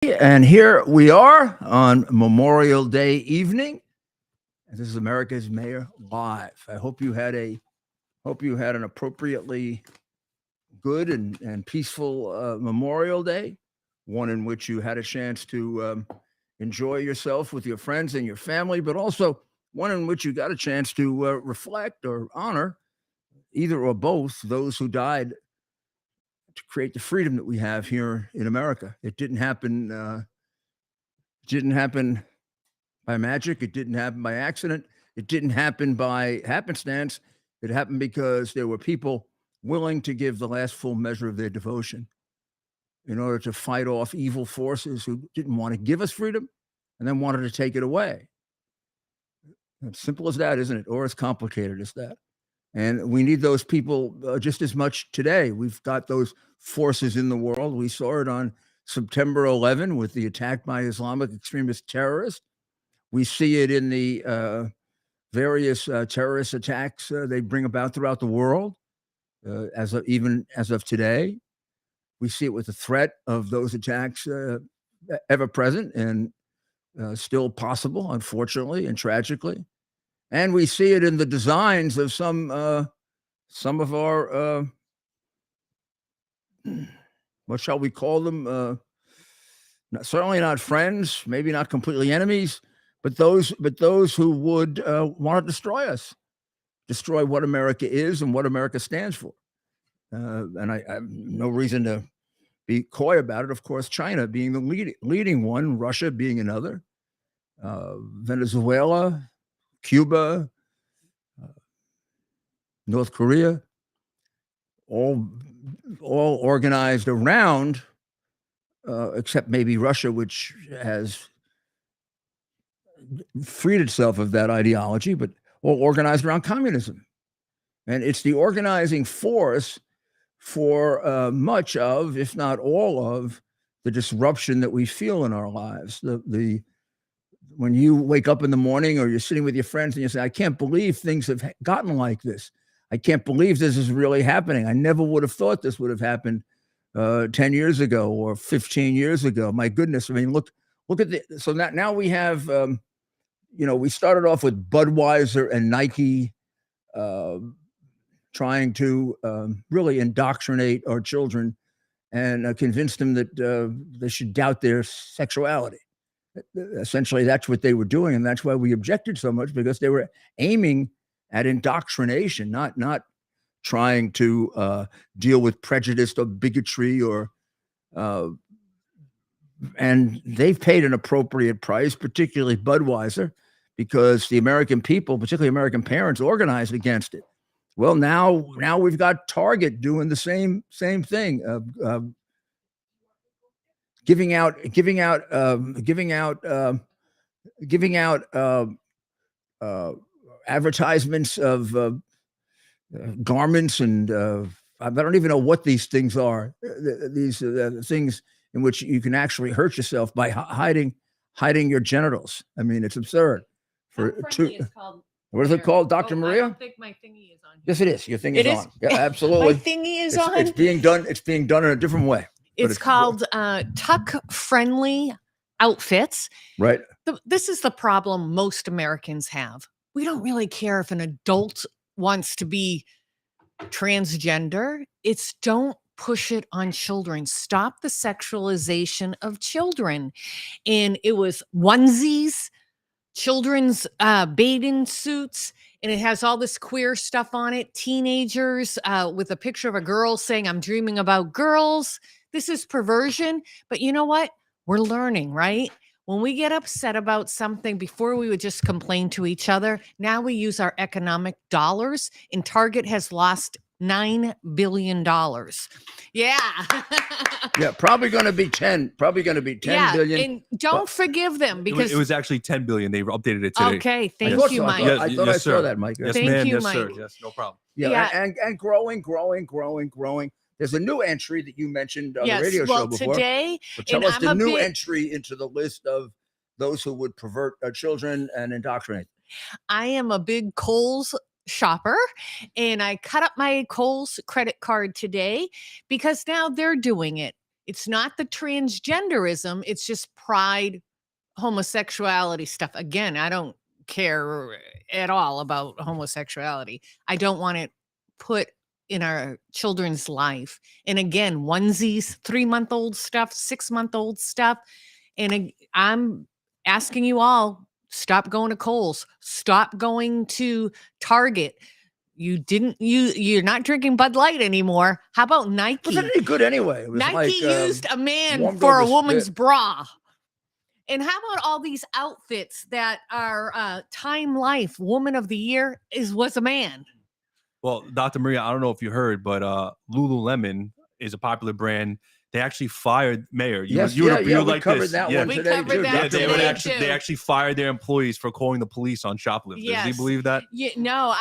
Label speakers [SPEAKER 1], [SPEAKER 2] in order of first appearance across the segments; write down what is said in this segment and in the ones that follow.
[SPEAKER 1] And here we are on Memorial Day evening. This is America's Mayor Live. I hope you had an appropriately good and peaceful Memorial Day, one in which you had a chance to enjoy yourself with your friends and your family, but also one in which you got a chance to reflect or honor either or both those who died to create the freedom that we have here in America. It didn't happen. Didn't happen by magic. It didn't happen by accident. It didn't happen by happenstance. It happened because there were people willing to give the last full measure of their devotion in order to fight off evil forces who didn't want to give us freedom and then wanted to take it away. As simple as that, isn't it? Or as complicated as that. And we need those people just as much today. We've got those forces in the world. We saw it on September 11 with the attack by Islamic extremist terrorists. We see it in the various terrorist attacks they bring about throughout the world, even as of today. We see it with the threat of those attacks ever present and still possible, unfortunately and tragically. And we see it in the designs of some of our what shall we call them? Certainly not friends, maybe not completely enemies, but those who would want to destroy us, destroy what America is and what America stands for. And I have no reason to be coy about it. Of course, China being the leading one, Russia being another, Venezuela, Cuba, North Korea, all organized around, except maybe Russia, which has freed itself of that ideology, but all organized around communism. And it's the organizing force for much of, if not all of, the disruption that we feel in our lives. When you wake up in the morning or you're sitting with your friends and you say, I can't believe things have gotten like this. I can't believe this is really happening. I never would have thought this would have happened 10 years ago or 15 years ago. My goodness. I mean, look at so now we have, we started off with Budweiser and Nike trying to really indoctrinate our children and convince them that they should doubt their sexuality. Essentially, that's what they were doing, and that's why we objected so much, because they were aiming at indoctrination, not trying to deal with prejudice or bigotry and they've paid an appropriate price, particularly Budweiser, because the American people, particularly American parents, organized against it. Well, now we've got Target doing the same thing, giving out advertisements of garments and I don't even know what these things are. These things in which you can actually hurt yourself by hiding your genitals. I mean, it's absurd. What is it called, Dr. Maria?
[SPEAKER 2] I don't think my thingy is on.
[SPEAKER 1] Yes, it is. Your thing is on. Yeah, absolutely.
[SPEAKER 2] My thingy is on.
[SPEAKER 1] It's being done. It's being done in a different way.
[SPEAKER 2] It's called tuck-friendly outfits.
[SPEAKER 1] Right.
[SPEAKER 2] This is the problem most Americans have. We don't really care if an adult wants to be transgender. It's don't push it on children. Stop the sexualization of children. And it was onesies, children's bathing suits, and it has all this queer stuff on it. Teenagers with a picture of a girl saying, I'm dreaming about girls. This is perversion. But you know what? We're learning, right? When we get upset about something, before we would just complain to each other, now we use our economic dollars, and Target has lost $9 billion. Yeah.
[SPEAKER 1] Yeah, probably going to be 10 billion.
[SPEAKER 2] And don't forgive them, because
[SPEAKER 3] it was actually 10 billion. They updated it today.
[SPEAKER 2] Okay, thank you, Mike.
[SPEAKER 1] I thought I saw that, Mike.
[SPEAKER 3] Yes,
[SPEAKER 2] Thank
[SPEAKER 3] ma'am.
[SPEAKER 2] you,
[SPEAKER 3] Yes,
[SPEAKER 2] Mike.
[SPEAKER 3] sir. Yes, no problem.
[SPEAKER 1] Yeah. And growing. There's a new entry that you mentioned on the radio show before.
[SPEAKER 2] Today,
[SPEAKER 1] but tell us the new entry into the list of those who would pervert children and indoctrinate.
[SPEAKER 2] I am a big Kohl's shopper, and I cut up my Kohl's credit card today because now they're doing it. It's not the transgenderism. It's just pride, homosexuality stuff. Again, I don't care at all about homosexuality. I don't want it put in our children's life. And again, onesies, 3-month-old stuff, 6-month-old stuff. And I'm asking you all, stop going to Kohl's, stop going to Target. You're not drinking Bud Light anymore. How about Nike?
[SPEAKER 1] Was it any good anyway? It was
[SPEAKER 2] Nike used a man
[SPEAKER 1] warmed
[SPEAKER 2] for
[SPEAKER 1] over
[SPEAKER 2] a woman's
[SPEAKER 1] spit.
[SPEAKER 2] bra. And how about all these outfits that are Time Life Woman of the Year was a man?
[SPEAKER 3] Well, Dr. Maria, I don't know if you heard, but Lululemon is a popular brand. They actually fired Mayor. You would
[SPEAKER 1] we
[SPEAKER 3] like
[SPEAKER 1] covered
[SPEAKER 3] this.
[SPEAKER 1] that
[SPEAKER 3] Yeah.
[SPEAKER 1] one
[SPEAKER 2] We
[SPEAKER 1] today
[SPEAKER 2] covered
[SPEAKER 1] too.
[SPEAKER 2] that
[SPEAKER 3] Yeah,
[SPEAKER 1] Dr.
[SPEAKER 3] they would
[SPEAKER 2] today,
[SPEAKER 3] actually
[SPEAKER 2] too.
[SPEAKER 3] they actually fired their employees for calling the police on shoplifters. Do you
[SPEAKER 2] Yes.
[SPEAKER 3] believe that?
[SPEAKER 2] Yeah, no,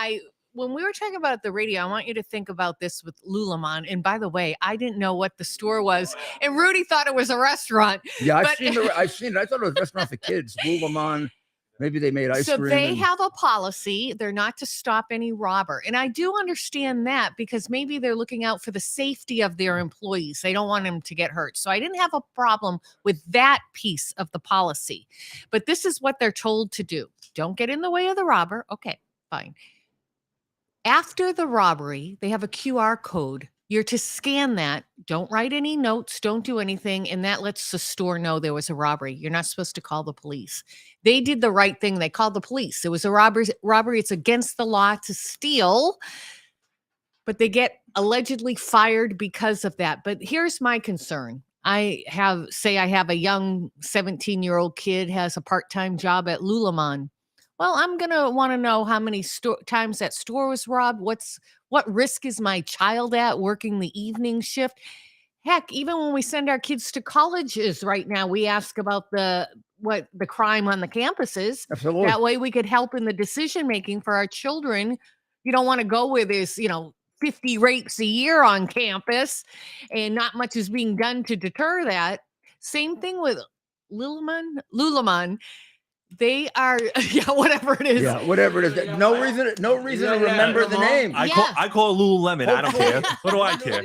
[SPEAKER 2] when we were talking about the radio, I want you to think about this with Lululemon. And by the way, I didn't know what the store was, and Rudy thought it was a restaurant.
[SPEAKER 1] Yeah, I've
[SPEAKER 2] but-
[SPEAKER 1] seen it. I thought it was a restaurant for kids. Lululemon. Maybe they made ice
[SPEAKER 2] So
[SPEAKER 1] cream.
[SPEAKER 2] they
[SPEAKER 1] and-
[SPEAKER 2] have a policy. They're not to stop any robber. And I do understand that because maybe they're looking out for the safety of their employees. They don't want them to get hurt. So I didn't have a problem with that piece of the policy. But this is what they're told to do. Don't get in the way of the robber. Okay, fine. After the robbery, they have a QR code. You're to scan that. Don't write any notes. Don't do anything. And that lets the store know there was a robbery. You're not supposed to call the police. They did the right thing. They called the police. It was a robbery. It's against the law to steal, but they get allegedly fired because of that. But here's my concern. I have a young 17-year-old kid has a part-time job at Lululemon. Well, I'm going to want to know how many times that store was robbed. What risk is my child at working the evening shift? Heck, even when we send our kids to colleges right now, we ask about the crime on the campuses.
[SPEAKER 1] Absolutely.
[SPEAKER 2] That way we could help in the decision making for our children. You don't want to go where there's, 50 rapes a year on campus and not much is being done to deter that. Same thing with Lululemon. They are, whatever it is.
[SPEAKER 1] Yeah, whatever it is. No reason to remember the name.
[SPEAKER 3] I
[SPEAKER 2] Yeah.
[SPEAKER 3] call it Lululemon. I don't care. What do I care?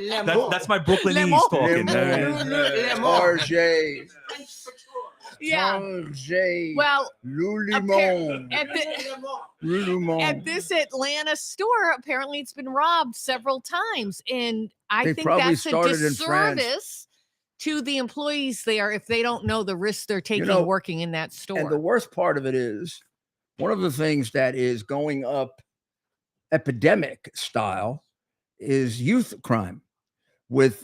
[SPEAKER 3] That's my Brooklynese talking.
[SPEAKER 1] Target.
[SPEAKER 2] Yeah.
[SPEAKER 1] Target.
[SPEAKER 2] Well,
[SPEAKER 1] Lululemon. Lululemon.
[SPEAKER 2] at this Atlanta store, apparently it's been robbed several times. And I
[SPEAKER 1] They
[SPEAKER 2] think
[SPEAKER 1] probably
[SPEAKER 2] that's a
[SPEAKER 1] started in France.
[SPEAKER 2] disservice to the employees there if they don't know the risks they're taking working in that store.
[SPEAKER 1] And the worst part of it is, one of the things that is going up epidemic style is youth crime, with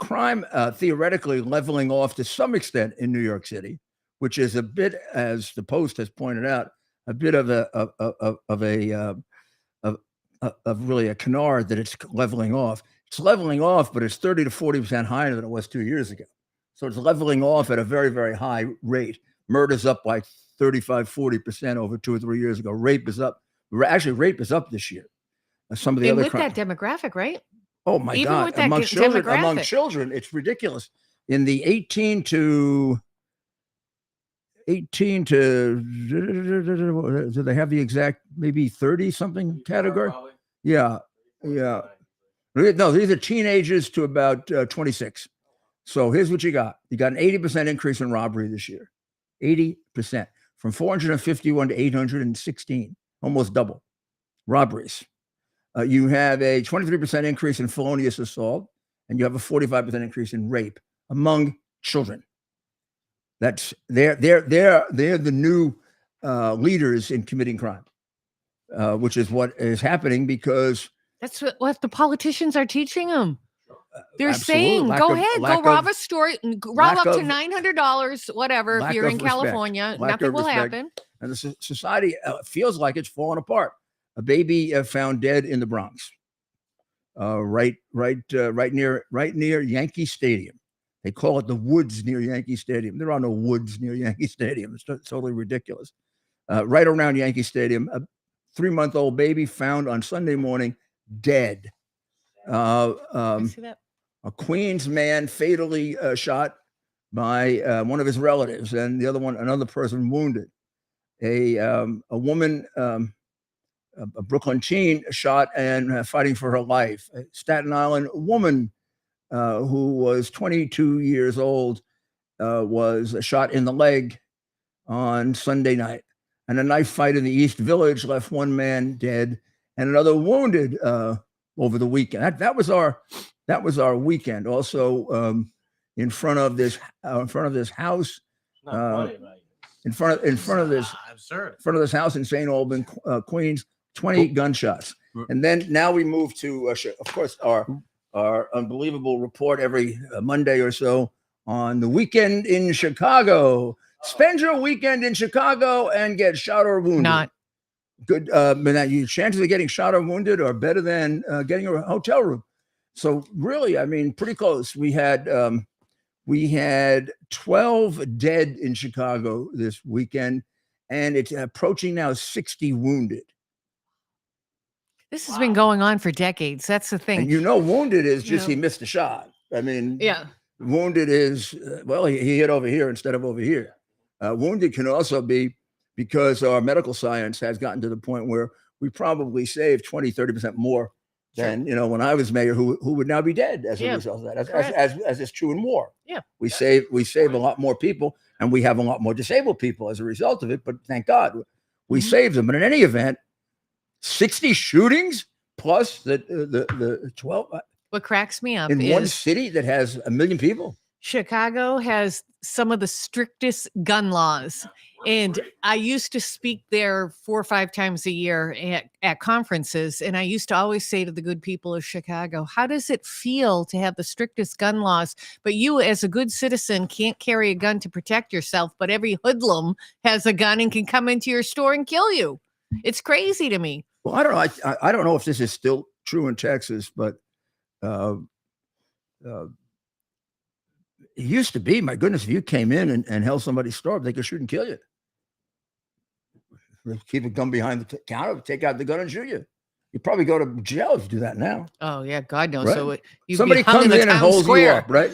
[SPEAKER 1] crime theoretically leveling off to some extent in New York City, which is a bit, as the Post has pointed out, a bit of really a canard that it's leveling off. It's leveling off, but it's 30 to 40% higher than it was 2 years ago. So it's leveling off at a very, very high rate. Murder's up like 35, 40% over 2 or 3 years ago. Rape is up. Actually, rape is up this year. Some of the
[SPEAKER 2] and
[SPEAKER 1] other
[SPEAKER 2] with that demographic, right?
[SPEAKER 1] oh my
[SPEAKER 2] even
[SPEAKER 1] God!
[SPEAKER 2] with that
[SPEAKER 1] Among
[SPEAKER 2] demographic.
[SPEAKER 1] children, it's ridiculous. In the 18 to, do they have the exact maybe 30 something category? Yeah. No, these are teenagers to about 26. So here's what you got. You got an 80% increase in robbery this year. 80%. From 451 to 816. Almost double. Robberies. You have a 23% increase in felonious assault, and you have a 45% increase in rape among children. That's they're the new leaders in committing crime, which is what is happening because
[SPEAKER 2] That's what the politicians are teaching them. They're
[SPEAKER 1] absolutely.
[SPEAKER 2] saying,
[SPEAKER 1] Lack
[SPEAKER 2] go
[SPEAKER 1] of-
[SPEAKER 2] ahead,
[SPEAKER 1] lack
[SPEAKER 2] go rob
[SPEAKER 1] of-
[SPEAKER 2] a store, rob up to
[SPEAKER 1] of-
[SPEAKER 2] $900, whatever. If
[SPEAKER 1] lack
[SPEAKER 2] you're in
[SPEAKER 1] of respect.
[SPEAKER 2] California,
[SPEAKER 1] Lack
[SPEAKER 2] nothing
[SPEAKER 1] of
[SPEAKER 2] will
[SPEAKER 1] respect.
[SPEAKER 2] happen.
[SPEAKER 1] and the society feels like it's falling apart. A baby found dead in the Bronx, right near Yankee Stadium. They call it the woods near Yankee Stadium. There are no woods near Yankee Stadium. It's totally ridiculous. Right around Yankee Stadium, a 3-month-old baby found on Sunday morning dead.
[SPEAKER 2] I see that.
[SPEAKER 1] A Queens man fatally shot by one of his relatives, and the other one, another person wounded. A woman, a Brooklyn teen, shot and fighting for her life. A Staten Island woman who was 22 years old, was shot in the leg on Sunday night. And a knife fight in the East Village left one man dead and another wounded over the weekend. That was our weekend. Also, in front of this house, in front of this house in St. Albans, Queens, 20 gunshots. And then now we move to, of course, our unbelievable report every Monday or so on the weekend in Chicago. Spend your weekend in Chicago and get shot or wounded.
[SPEAKER 2] Not
[SPEAKER 1] good. But your chances of getting shot or wounded are better than getting a hotel room. So really, I mean, pretty close. We had 12 dead in Chicago this weekend, and it's approaching now 60 wounded.
[SPEAKER 2] This has been going on for decades. That's the thing.
[SPEAKER 1] And wounded is just he missed a shot. I mean,
[SPEAKER 2] yeah.
[SPEAKER 1] Wounded is, he hit over here instead of over here. Wounded can also be because our medical science has gotten to the point where we probably save 20, 30% more than, when I was mayor, who would now be dead as a result of that, as is true in war.
[SPEAKER 2] Yeah.
[SPEAKER 1] We save a lot more people, and we have a lot more disabled people as a result of it. But thank God we saved them. But in any event, 60 shootings plus the 12
[SPEAKER 2] What cracks me up
[SPEAKER 1] in
[SPEAKER 2] is
[SPEAKER 1] one city that has 1 million people.
[SPEAKER 2] Chicago has some of the strictest gun laws. And I used to speak there 4 or 5 times a year at conferences. And I used to always say to the good people of Chicago, how does it feel to have the strictest gun laws, but you as a good citizen can't carry a gun to protect yourself, but every hoodlum has a gun and can come into your store and kill you? It's crazy to me.
[SPEAKER 1] Well, I don't know. I don't know if this is still true in Texas, but it used to be, my goodness, if you came in and held somebody's store, they could shoot and kill you. Keep a gun behind the counter, take out the gun and shoot you. You probably go to jail if you do that now.
[SPEAKER 2] Oh, yeah, God knows.
[SPEAKER 1] Right?
[SPEAKER 2] So
[SPEAKER 1] somebody comes in and holds you up, right?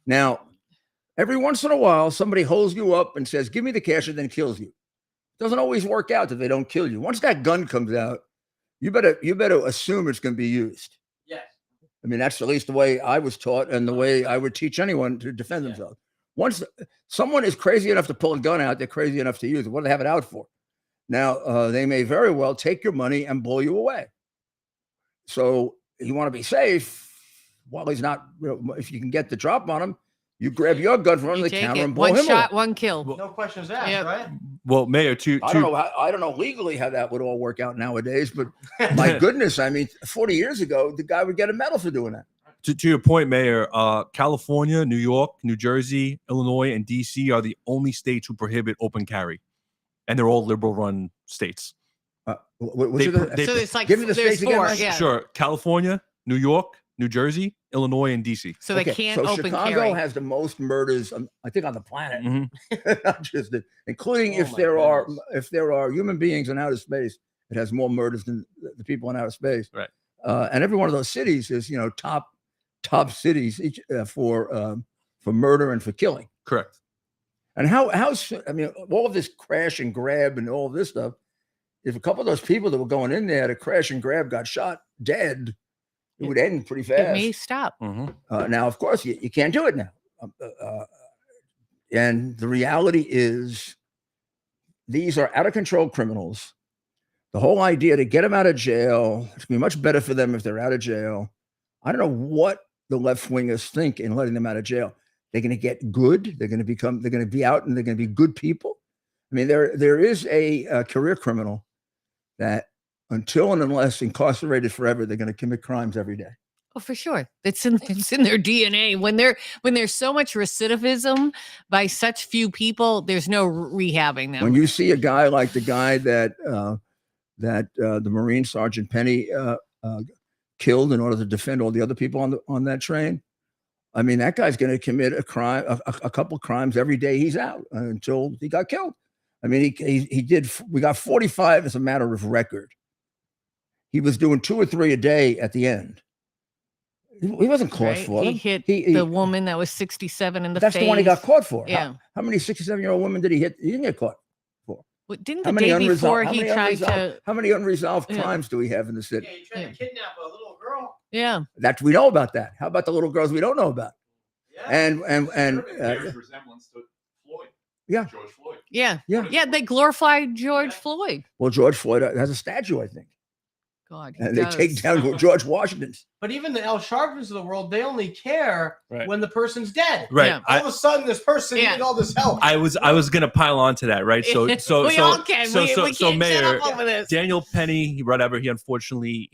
[SPEAKER 1] Now, every once in a while, somebody holds you up and says, give me the cash, and then kills you. It doesn't always work out that they don't kill you. Once that gun comes out, you better assume it's going to be used.
[SPEAKER 4] Yes.
[SPEAKER 1] I mean, that's at least the way I was taught and the way I would teach anyone to defend themselves. Once someone is crazy enough to pull a gun out, they're crazy enough to use it. What do they have it out for? Now, they may very well take your money and blow you away. So you want to be safe. While he's not, if you can get the drop on him, you grab your gun from under the counter and blow him away.
[SPEAKER 2] One shot, one kill.
[SPEAKER 4] No questions asked, right?
[SPEAKER 3] Well, Mayor,
[SPEAKER 1] I don't know legally how that would all work out nowadays, but my goodness, I mean, 40 years ago, the guy would get a medal for doing that.
[SPEAKER 3] To your point, Mayor, California, New York, New Jersey, Illinois, and DC are the only states who prohibit open carry, and they're all liberal-run states.
[SPEAKER 2] So it's like
[SPEAKER 1] give me the states
[SPEAKER 2] four.
[SPEAKER 1] again.
[SPEAKER 2] Yeah.
[SPEAKER 3] Sure, California, New York, New Jersey, Illinois, and DC.
[SPEAKER 2] So they can't open
[SPEAKER 1] Chicago
[SPEAKER 2] carry.
[SPEAKER 1] has the most murders, I think, on the planet, not just including if there are human beings in outer space. It has more murders than the people in outer space.
[SPEAKER 3] Right.
[SPEAKER 1] And every one of those cities is top cities for murder and for killing.
[SPEAKER 3] Correct.
[SPEAKER 1] And how I mean, all of this crash and grab and all of this stuff. If a couple of those people that were going in there to crash and grab got shot dead, it would end pretty fast.
[SPEAKER 2] It may stop.
[SPEAKER 1] Now, of course, you can't do it now. And the reality is these are out of control criminals. The whole idea to get them out of jail, it's going to be much better for them if they're out of jail. I don't know what the left wingers think in letting them out of jail. They're going to get good. They're going to be out and they're going to be good people. I mean, there is a career criminal that until and unless incarcerated forever, they're going to commit crimes every day.
[SPEAKER 2] Oh, for sure. It's in their DNA. When there's so much recidivism by such few people, there's no rehabbing them.
[SPEAKER 1] When you see a guy like the guy that the Marine Sergeant Penny killed in order to defend all the other people on that train, I mean, that guy's going to commit a crime, a couple crimes every day he's out until he got killed. I mean, he did. We got 45 as a matter of record. He was doing 2 or 3 a day at the end. He wasn't caught for
[SPEAKER 2] He
[SPEAKER 1] them.
[SPEAKER 2] hit the woman that was 67 in the face.
[SPEAKER 1] That's the one he got caught for.
[SPEAKER 2] Yeah.
[SPEAKER 1] How many 67-year-old women did he hit? He didn't get caught for.
[SPEAKER 2] Well, didn't the day before he tried to?
[SPEAKER 1] How many unresolved crimes do we have in the city?
[SPEAKER 4] Yeah, he tried to kidnap a little girl.
[SPEAKER 2] Yeah.
[SPEAKER 1] That we know about that. How about the little girls we don't know about?
[SPEAKER 4] Yeah.
[SPEAKER 1] And
[SPEAKER 5] There's resemblance to Floyd.
[SPEAKER 1] Yeah.
[SPEAKER 5] George Floyd.
[SPEAKER 2] Yeah.
[SPEAKER 1] Yeah.
[SPEAKER 2] Yeah. They glorify George Floyd.
[SPEAKER 1] well, George Floyd has a statue, I think,
[SPEAKER 2] God. He
[SPEAKER 1] and they take
[SPEAKER 2] does.
[SPEAKER 1] down George Washington's.
[SPEAKER 4] But even the Al Sharptons of the world, they only care
[SPEAKER 3] Right.
[SPEAKER 4] when the person's dead.
[SPEAKER 3] Right.
[SPEAKER 2] Yeah.
[SPEAKER 4] All of a sudden, this person
[SPEAKER 2] Yeah.
[SPEAKER 4] needed all this help.
[SPEAKER 3] I was gonna pile on to that, right? So
[SPEAKER 2] we all can.
[SPEAKER 3] So,
[SPEAKER 2] we
[SPEAKER 3] so,
[SPEAKER 2] can't
[SPEAKER 3] so
[SPEAKER 2] shut
[SPEAKER 3] Mayor
[SPEAKER 2] up over this.
[SPEAKER 3] Daniel Penny, whatever. He unfortunately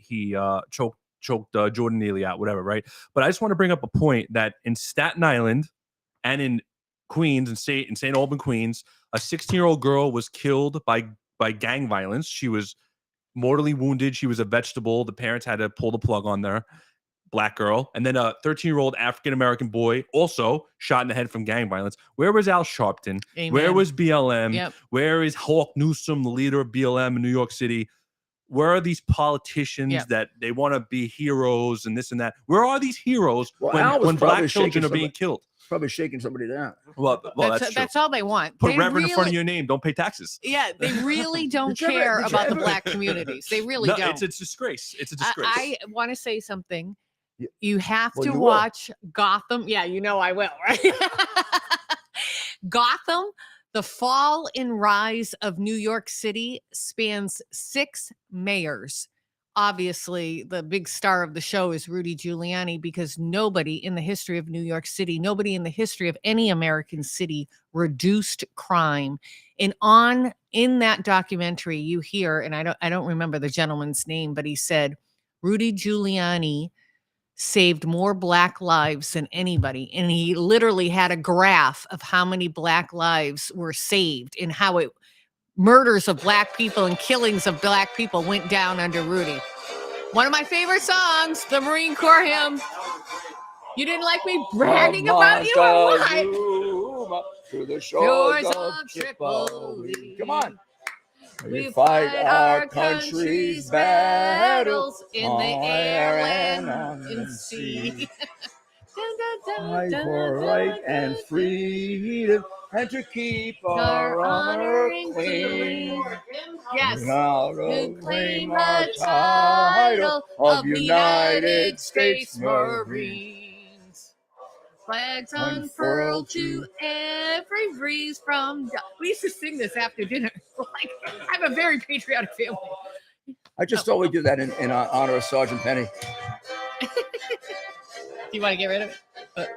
[SPEAKER 3] choked Jordan Neely out, whatever, right? But I just want to bring up a point that in Staten Island and in Queens and St. Albans, Queens, a 16-year-old girl was killed by gang violence. She was mortally wounded. She was a vegetable. The parents had to pull the plug on there. Black girl. And then a 13-year-old African-American boy also shot in the head from gang violence. Where was Al Sharpton?
[SPEAKER 2] Amen.
[SPEAKER 3] Where was BLM?
[SPEAKER 2] Yep.
[SPEAKER 3] Where is Hawk Newsom, the leader of BLM in New York City? Where are these politicians
[SPEAKER 2] Yep.
[SPEAKER 3] that they want to be heroes and this and that? Where are these heroes
[SPEAKER 1] Well, Al was
[SPEAKER 3] when black
[SPEAKER 1] probably
[SPEAKER 3] children
[SPEAKER 1] shaking
[SPEAKER 3] are being killed?
[SPEAKER 1] Probably shaking somebody down.
[SPEAKER 3] Well, that's true.
[SPEAKER 2] That's all they want.
[SPEAKER 3] Put
[SPEAKER 2] They
[SPEAKER 3] Reverend in front of
[SPEAKER 2] really-
[SPEAKER 3] your name. Don't pay taxes.
[SPEAKER 2] Yeah, they really don't
[SPEAKER 1] you ever-
[SPEAKER 2] care
[SPEAKER 1] did you
[SPEAKER 2] about the
[SPEAKER 1] ever-
[SPEAKER 2] black communities. They really
[SPEAKER 3] No,
[SPEAKER 2] don't.
[SPEAKER 3] it's a disgrace. It's a disgrace.
[SPEAKER 2] I want to say something.
[SPEAKER 1] Yeah.
[SPEAKER 2] You have
[SPEAKER 1] Well,
[SPEAKER 2] to
[SPEAKER 1] you will.
[SPEAKER 2] watch Gotham. Yeah, you know I will, right? Gotham, the fall and rise of New York City spans 6 mayors. Obviously, the big star of the show is Rudy Giuliani because nobody in the history of New York City, nobody in the history of any American city reduced crime. And in that documentary, you hear, and I don't remember the gentleman's name, but he said Rudy Giuliani saved more black lives than anybody. And he literally had a graph of how many black lives were saved and how murders of black people and killings of black people went down under Rudy. One of my favorite songs, the Marine Corps hymn. You didn't like me bragging about you or what?
[SPEAKER 1] To the
[SPEAKER 2] Shores
[SPEAKER 1] shores
[SPEAKER 2] of
[SPEAKER 1] of
[SPEAKER 2] Tripoli.
[SPEAKER 1] Tripoli. Come on.
[SPEAKER 2] We fight our country's battles in the air, land, and sea.
[SPEAKER 1] Fight for right and freedom and to keep
[SPEAKER 2] Our
[SPEAKER 1] our honor
[SPEAKER 2] honor
[SPEAKER 1] clean.
[SPEAKER 2] Yes.
[SPEAKER 1] Now
[SPEAKER 2] To
[SPEAKER 1] to
[SPEAKER 2] claim
[SPEAKER 1] claim our
[SPEAKER 2] the
[SPEAKER 1] title of
[SPEAKER 2] United States Marines. Flags unfurled to every breeze from. We used to sing this after dinner. Like, I have a very patriotic family.
[SPEAKER 1] I just thought we'd do that in honor of Sergeant Penny.
[SPEAKER 2] Do you want to get rid of it?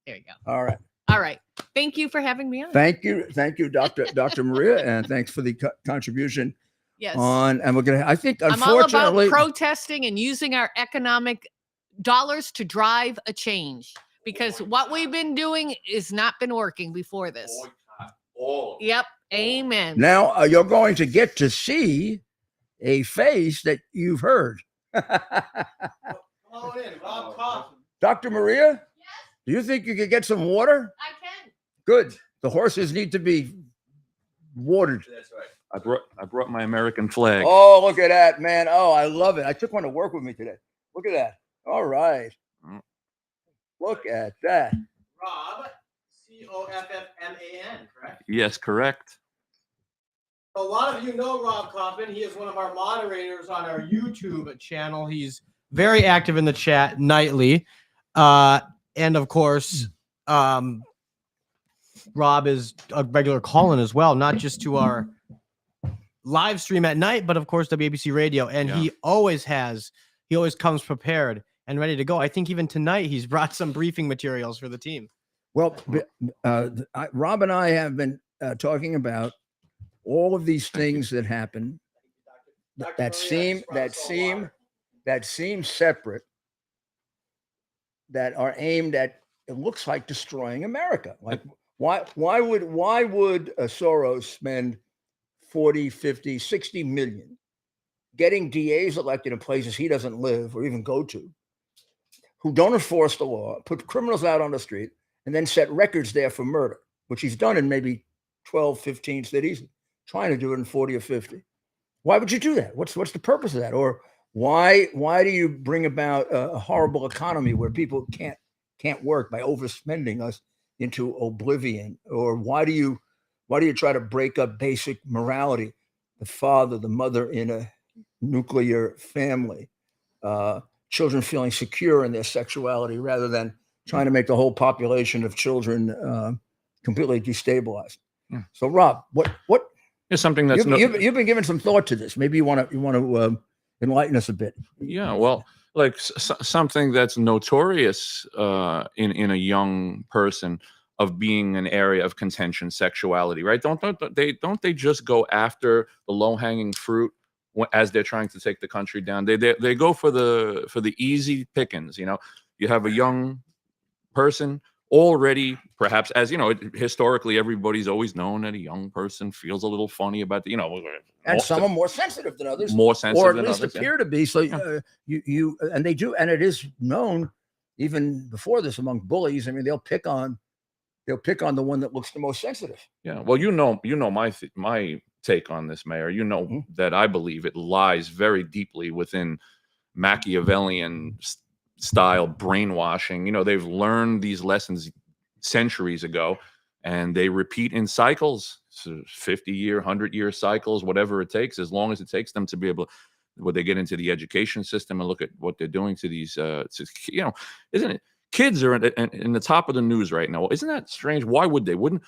[SPEAKER 2] There you go.
[SPEAKER 1] All right.
[SPEAKER 2] All right. Thank you for having me on.
[SPEAKER 1] Thank you, Dr. Maria, and thanks for the contribution
[SPEAKER 2] Yes.
[SPEAKER 1] and we're gonna. I think
[SPEAKER 2] I'm all about
[SPEAKER 1] unfortunately,
[SPEAKER 2] protesting and using our economic dollars to drive a change because what we've been doing has not been working before this.
[SPEAKER 5] Boycott all.
[SPEAKER 2] Yep. Amen.
[SPEAKER 1] now you're going to get to see a face that you've heard.
[SPEAKER 4] Come on in, Rob Coffin.
[SPEAKER 1] Dr. Maria, do you think you could get some water?
[SPEAKER 2] I can.
[SPEAKER 1] Good. The horses need to be watered.
[SPEAKER 5] That's right. I brought my American flag.
[SPEAKER 1] Oh, look at that, man. Oh, I love it. I took one to work with me today. Look at that. All right. Look at that.
[SPEAKER 4] Rob, Coffman, correct?
[SPEAKER 5] Yes, correct.
[SPEAKER 4] A lot of you know Rob Coffman. He is one of our moderators on our YouTube channel. He's very active in the chat nightly. And of course, Rob is a regular call-in as well, not just to our live stream at night, but of course WABC radio. And he always comes prepared and ready to go. I think even tonight he's brought some briefing materials for the team.
[SPEAKER 1] Well, Rob and I have been talking about all of these things that happen that seem separate, that are aimed at, it looks like, destroying America. Like why would Soros spend 40, 50, 60 million getting DAs elected in places he doesn't live or even go to, who don't enforce the law, put criminals out on the street, and then set records there for murder, which he's done in maybe 12, 15 cities, trying to do it in 40 or 50. Why would you do that? What's the purpose of that? Or why do you bring about a horrible economy where people can't work by overspending us into oblivion? Or why do you try to break up basic morality, the father, the mother in a nuclear family, children feeling secure in their sexuality rather than trying to make the whole population of children completely destabilized.
[SPEAKER 5] Yeah.
[SPEAKER 1] So, Rob, what
[SPEAKER 5] It's something that's
[SPEAKER 1] you've been giving some thought to this. Maybe you want to enlighten us a bit.
[SPEAKER 5] yeah, well, like something that's notorious in a young person of being an area of contention, sexuality, right? Don't they just go after the low hanging fruit as they're trying to take the country down? They go for the easy pickings. You know, you have a young person already, perhaps, as you know, historically everybody's always known that a young person feels a little funny about the,
[SPEAKER 1] And some are more sensitive than others,
[SPEAKER 5] more sensitive
[SPEAKER 1] or at
[SPEAKER 5] than
[SPEAKER 1] least
[SPEAKER 5] others,
[SPEAKER 1] appear to be. So
[SPEAKER 5] Yeah.
[SPEAKER 1] you and they do, and it is known even before this among bullies. I mean, they'll pick on the one that looks the most sensitive.
[SPEAKER 5] Yeah. Well, my take on this, Mayor. You know
[SPEAKER 1] Mhm.
[SPEAKER 5] that I believe it lies very deeply within Machiavellian style brainwashing. You know, they've learned these lessons centuries ago, and they repeat in cycles, so 50-year, 100-year cycles, whatever it takes, as long as it takes them to be able. When they get into the education system and look at what they're doing to these, isn't it? Kids are in the top of the news right now. Isn't that strange? Why would they? Wouldn't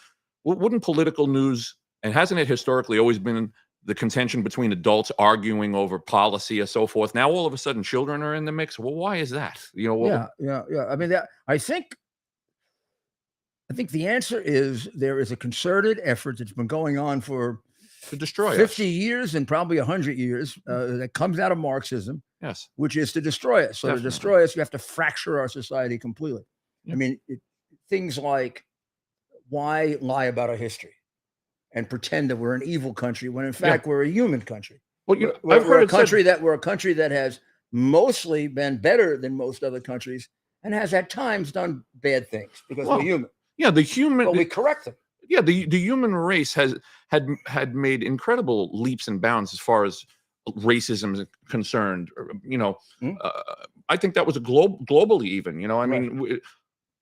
[SPEAKER 5] political news, and hasn't it historically always been the contention between adults arguing over policy and so forth? Now all of a sudden children are in the mix. Well, why is that?
[SPEAKER 1] Yeah. I mean, I think the answer is there is a concerted effort that's been going on for
[SPEAKER 5] to destroy
[SPEAKER 1] 50
[SPEAKER 5] us.
[SPEAKER 1] years and probably 100 years that comes out of Marxism,
[SPEAKER 5] Yes.
[SPEAKER 1] which is to destroy us. So
[SPEAKER 5] Definitely.
[SPEAKER 1] to destroy us, you have to fracture our society completely.
[SPEAKER 5] Yeah.
[SPEAKER 1] I mean, things like why lie about our history and pretend that we're an evil country when in fact we're a human country.
[SPEAKER 5] Well,
[SPEAKER 1] We're a country that has mostly been better than most other countries and has at times done bad things because we're human.
[SPEAKER 5] Yeah,
[SPEAKER 1] But we correct them.
[SPEAKER 5] Yeah, the human race had made incredible leaps and bounds as far as racism is concerned. I think that was globally even. I mean,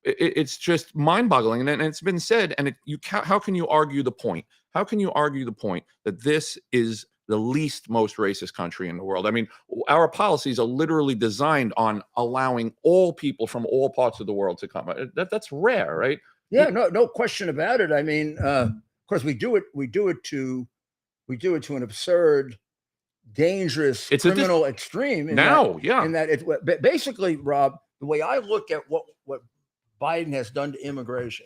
[SPEAKER 5] it's just mind-boggling, and it's been said. And how can you argue the point? How can you argue the point that this is the least most racist country in the world? I mean, our policies are literally designed on allowing all people from all parts of the world to come. That's rare, right?
[SPEAKER 1] Yeah, no question about it. I mean, of course, we do it to an absurd, dangerous, criminal extreme. In that it basically, Rob, the way I look at what Biden has done to immigration,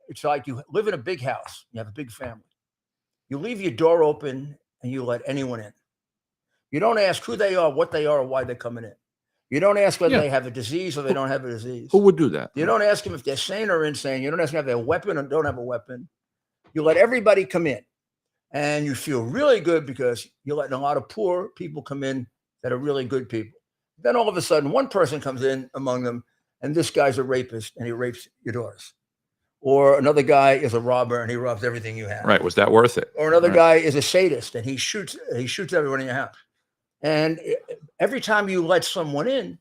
[SPEAKER 1] it's like you live in a big house, you have a big family, you leave your door open and you let anyone in. You don't ask who they are, what they are, or why they're coming in. You don't ask whether they have a disease or they don't have a disease.
[SPEAKER 5] Who would do that?
[SPEAKER 1] You don't ask them if they're sane or insane. You don't ask them if they have a weapon or don't have a weapon. You let everybody come in. And you feel really good because you're letting a lot of poor people come in that are really good people. Then all of a sudden, one person comes in among them, and this guy's a rapist, and he rapes your daughters. Or another guy is a robber, and he robs everything you have.
[SPEAKER 5] Right. Was that worth it?
[SPEAKER 1] Or another guy is a sadist, and he shoots everyone in your house. And every time you let someone in,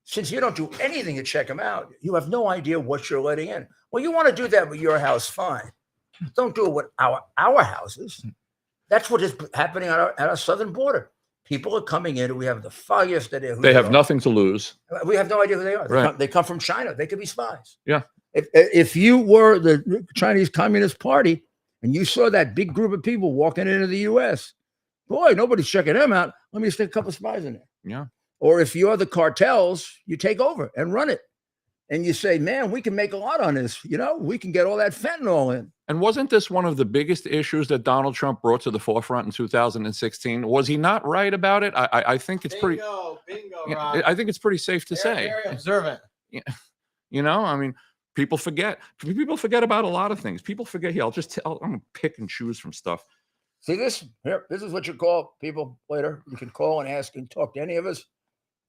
[SPEAKER 1] since you don't do anything to check them out, you have no idea what you're letting in. Well, you want to do that with your house, fine. Don't do it with our houses. That's what is happening at our southern border. People are coming in, and we have the foggiest idea who
[SPEAKER 5] they have nothing to lose.
[SPEAKER 1] We have no idea who they are.
[SPEAKER 5] Right.
[SPEAKER 1] They come from China. They could be spies.
[SPEAKER 5] Yeah.
[SPEAKER 1] If you were the Chinese Communist Party and you saw that big group of people walking into the U.S., boy, nobody's checking them out. Let me stick a couple of spies in there.
[SPEAKER 5] Yeah.
[SPEAKER 1] Or if you're the cartels, you take over and run it. And you say, man, we can make a lot on this. We can get all that fentanyl in.
[SPEAKER 5] And wasn't this one of the biggest issues that Donald Trump brought to the forefront in 2016? Was he not right about it? I think it's
[SPEAKER 4] Bingo, Rob.
[SPEAKER 5] I think it's pretty safe to say.
[SPEAKER 4] Very observant.
[SPEAKER 5] I mean, people forget. People forget about a lot of things. People forget. Here, I'm gonna pick and choose from stuff.
[SPEAKER 1] See this? Here, this is what you call people later. You can call and ask and talk to any of us.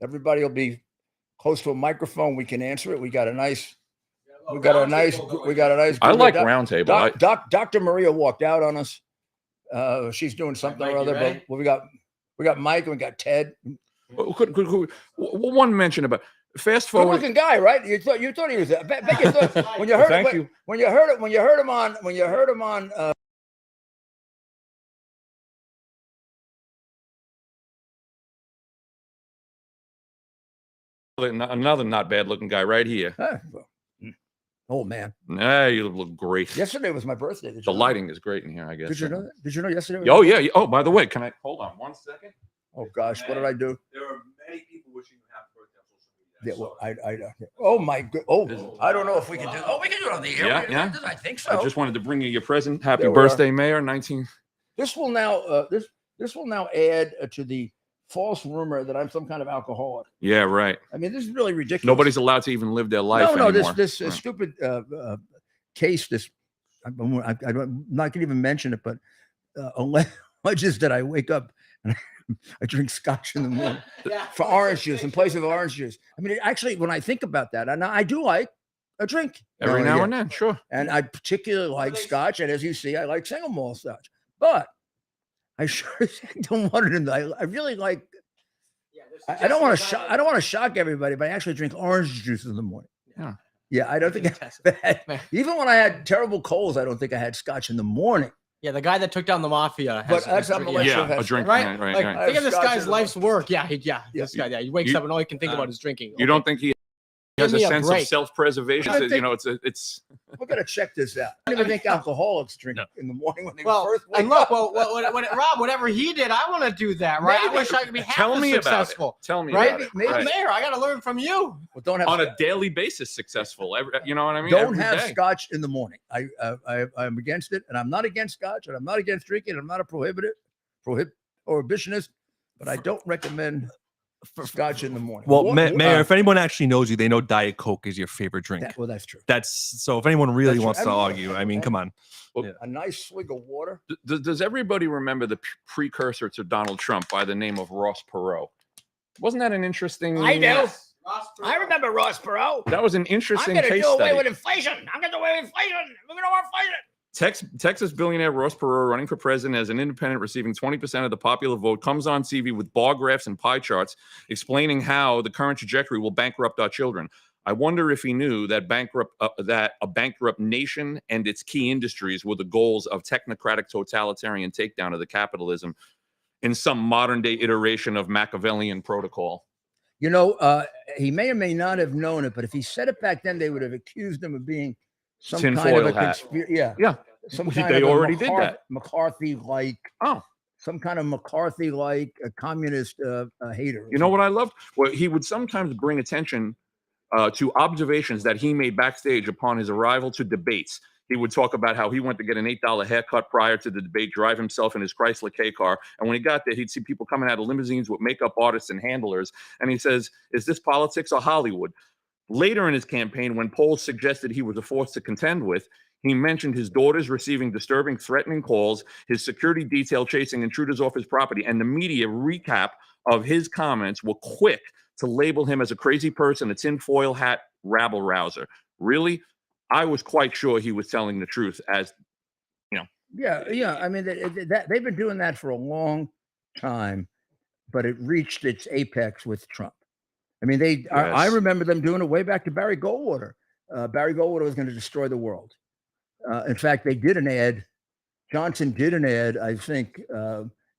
[SPEAKER 1] Everybody will be close to a microphone. We can answer it. We got a nice. I like
[SPEAKER 5] roundtable.
[SPEAKER 1] Dr. Maria walked out on us. She's doing something or other. But we got Mike and we got Ted.
[SPEAKER 5] Could one mention about fast forward?
[SPEAKER 1] Good-looking guy, right? You thought he was. When you heard him on
[SPEAKER 5] Another not bad looking guy right here.
[SPEAKER 1] Oh man,
[SPEAKER 5] Nah, you look great.
[SPEAKER 1] yesterday was my birthday. Did you
[SPEAKER 5] The
[SPEAKER 1] know
[SPEAKER 5] lighting is great in here, I guess.
[SPEAKER 1] Did you know that? Did you know yesterday? Was
[SPEAKER 5] Oh
[SPEAKER 1] my
[SPEAKER 5] yeah.
[SPEAKER 1] birthday?
[SPEAKER 5] Oh, by the way, can I hold on 1 second?
[SPEAKER 1] Oh gosh, what did I do?
[SPEAKER 3] There are many people wishing you happy birthday on social media.
[SPEAKER 1] Yeah, well, oh my good. Oh, I don't know if we can do. Oh, we can do it on the air.
[SPEAKER 5] Yeah, yeah.
[SPEAKER 1] I think so.
[SPEAKER 5] I just wanted to bring you your present. Happy
[SPEAKER 1] There we are.
[SPEAKER 5] birthday, Mayor. 19.
[SPEAKER 1] This will now this will now add to the false rumor that I'm some kind of alcoholic.
[SPEAKER 5] Yeah, right.
[SPEAKER 1] I mean, this is really ridiculous.
[SPEAKER 5] Nobody's allowed to even live their life
[SPEAKER 1] no,
[SPEAKER 5] anymore.
[SPEAKER 1] this
[SPEAKER 5] Right.
[SPEAKER 1] stupid case. This I'm not gonna even mention it, but alleges that I wake up and I drink scotch in the morning for orange juice in place of orange juice. I mean, actually, when I think about that, and I do like a drink
[SPEAKER 5] Every now and then, sure.
[SPEAKER 1] and I particularly like scotch, and as you see, I like single malt scotch. But I sure don't want it in the. I really like. I don't want to. I don't want to shock everybody, but I actually drink orange juice in the morning.
[SPEAKER 5] Yeah.
[SPEAKER 1] Yeah, I don't think even when I had terrible colds, I don't think I had scotch in the morning.
[SPEAKER 4] Yeah, the guy that took down the mafia.
[SPEAKER 1] But that's
[SPEAKER 4] yeah.
[SPEAKER 1] unbelievable.
[SPEAKER 5] Yeah, a drink.
[SPEAKER 4] Right?
[SPEAKER 5] Right.
[SPEAKER 4] Like,
[SPEAKER 5] right.
[SPEAKER 4] think of this
[SPEAKER 1] Scotch
[SPEAKER 4] guy's
[SPEAKER 1] in the
[SPEAKER 4] life's work. Yeah, this
[SPEAKER 1] Yeah.
[SPEAKER 4] guy. Yeah, he wakes
[SPEAKER 5] You-
[SPEAKER 4] up and all he can think about is drinking.
[SPEAKER 5] You don't think he has
[SPEAKER 4] Give
[SPEAKER 5] a
[SPEAKER 4] me a
[SPEAKER 5] sense of
[SPEAKER 4] break.
[SPEAKER 5] self-preservation?
[SPEAKER 1] I think-
[SPEAKER 5] You know, it's.
[SPEAKER 1] We're gonna check this out. I don't even think alcoholics drink
[SPEAKER 3] No.
[SPEAKER 1] in the morning when they
[SPEAKER 4] Well,
[SPEAKER 1] first wake
[SPEAKER 4] and look,
[SPEAKER 1] up.
[SPEAKER 4] Rob, whatever he did, I want to do that, right? I
[SPEAKER 1] Maybe.
[SPEAKER 4] wish I could be half
[SPEAKER 5] Tell
[SPEAKER 4] as
[SPEAKER 5] me about
[SPEAKER 4] successful.
[SPEAKER 5] it. Tell me
[SPEAKER 4] Right?
[SPEAKER 5] about it.
[SPEAKER 1] Maybe-
[SPEAKER 5] Right.
[SPEAKER 4] Mayor, I got to learn from you.
[SPEAKER 1] Well, don't have
[SPEAKER 5] On a daily basis, successful. You know what I mean?
[SPEAKER 1] don't
[SPEAKER 5] Every
[SPEAKER 1] have
[SPEAKER 5] day.
[SPEAKER 1] scotch in the morning. I'm against it, and I'm not against scotch, and I'm not against drinking. I'm not a prohibitionist, but I don't recommend scotch in the morning.
[SPEAKER 3] Well,
[SPEAKER 1] What-
[SPEAKER 3] Mayor, if anyone actually knows you, they know Diet Coke is your favorite drink.
[SPEAKER 1] well, that's true.
[SPEAKER 3] That's so. If anyone really
[SPEAKER 1] That's
[SPEAKER 3] wants
[SPEAKER 1] true.
[SPEAKER 3] to
[SPEAKER 1] Everyone-
[SPEAKER 3] argue, I mean, come on.
[SPEAKER 1] A nice swig of water.
[SPEAKER 5] Does everybody remember the precursor to Donald Trump by the name of Ross Perot? Wasn't that an interesting?
[SPEAKER 1] I know.
[SPEAKER 4] Ross
[SPEAKER 1] I remember Ross Perot.
[SPEAKER 5] That was an interesting
[SPEAKER 1] I'm going to
[SPEAKER 5] case
[SPEAKER 1] do away
[SPEAKER 5] study.
[SPEAKER 1] with inflation. I'm going to do away with inflation. We're going to want inflation.
[SPEAKER 5] Texas billionaire Ross Perot, running for president as an independent, receiving 20% of the popular vote, comes on TV with bar graphs and pie charts explaining how the current trajectory will bankrupt our children. I wonder if he knew that that a bankrupt nation and its key industries were the goals of technocratic totalitarian takedown of the capitalism in some modern day iteration of Machiavellian protocol.
[SPEAKER 1] You know, he may or may not have known it, but if he said it back then, they would have accused him of being some kind of
[SPEAKER 5] Tinfoil
[SPEAKER 1] a
[SPEAKER 5] hat.
[SPEAKER 1] conspiracy. Yeah.
[SPEAKER 5] Yeah.
[SPEAKER 1] Some
[SPEAKER 5] They
[SPEAKER 1] kind of a
[SPEAKER 5] already did that.
[SPEAKER 1] McCarthy-like.
[SPEAKER 5] Oh.
[SPEAKER 1] Some kind of McCarthy-like a communist hater.
[SPEAKER 5] You know what I loved? Well, he would sometimes bring attention to observations that he made backstage upon his arrival to debates. He would talk about how he went to get an $8 haircut prior to the debate, drive himself in his Chrysler K car. And when he got there, he'd see people coming out of limousines with makeup artists and handlers. And he says, is this politics or Hollywood? Later in his campaign, when polls suggested he was a force to contend with, he mentioned his daughters receiving disturbing, threatening calls, his security detail chasing intruders off his property, and the media recap of his comments were quick to label him as a crazy person, a tinfoil hat rabble rouser. Really? I was quite sure he was telling the truth, as you know.
[SPEAKER 1] Yeah. I mean, they've been doing that for a long time, but it reached its apex with Trump. I mean, I
[SPEAKER 5] Yes.
[SPEAKER 1] remember them doing it way back to Barry Goldwater. Barry Goldwater was going to destroy the world. In fact, they did an ad. Johnson did an ad, I think,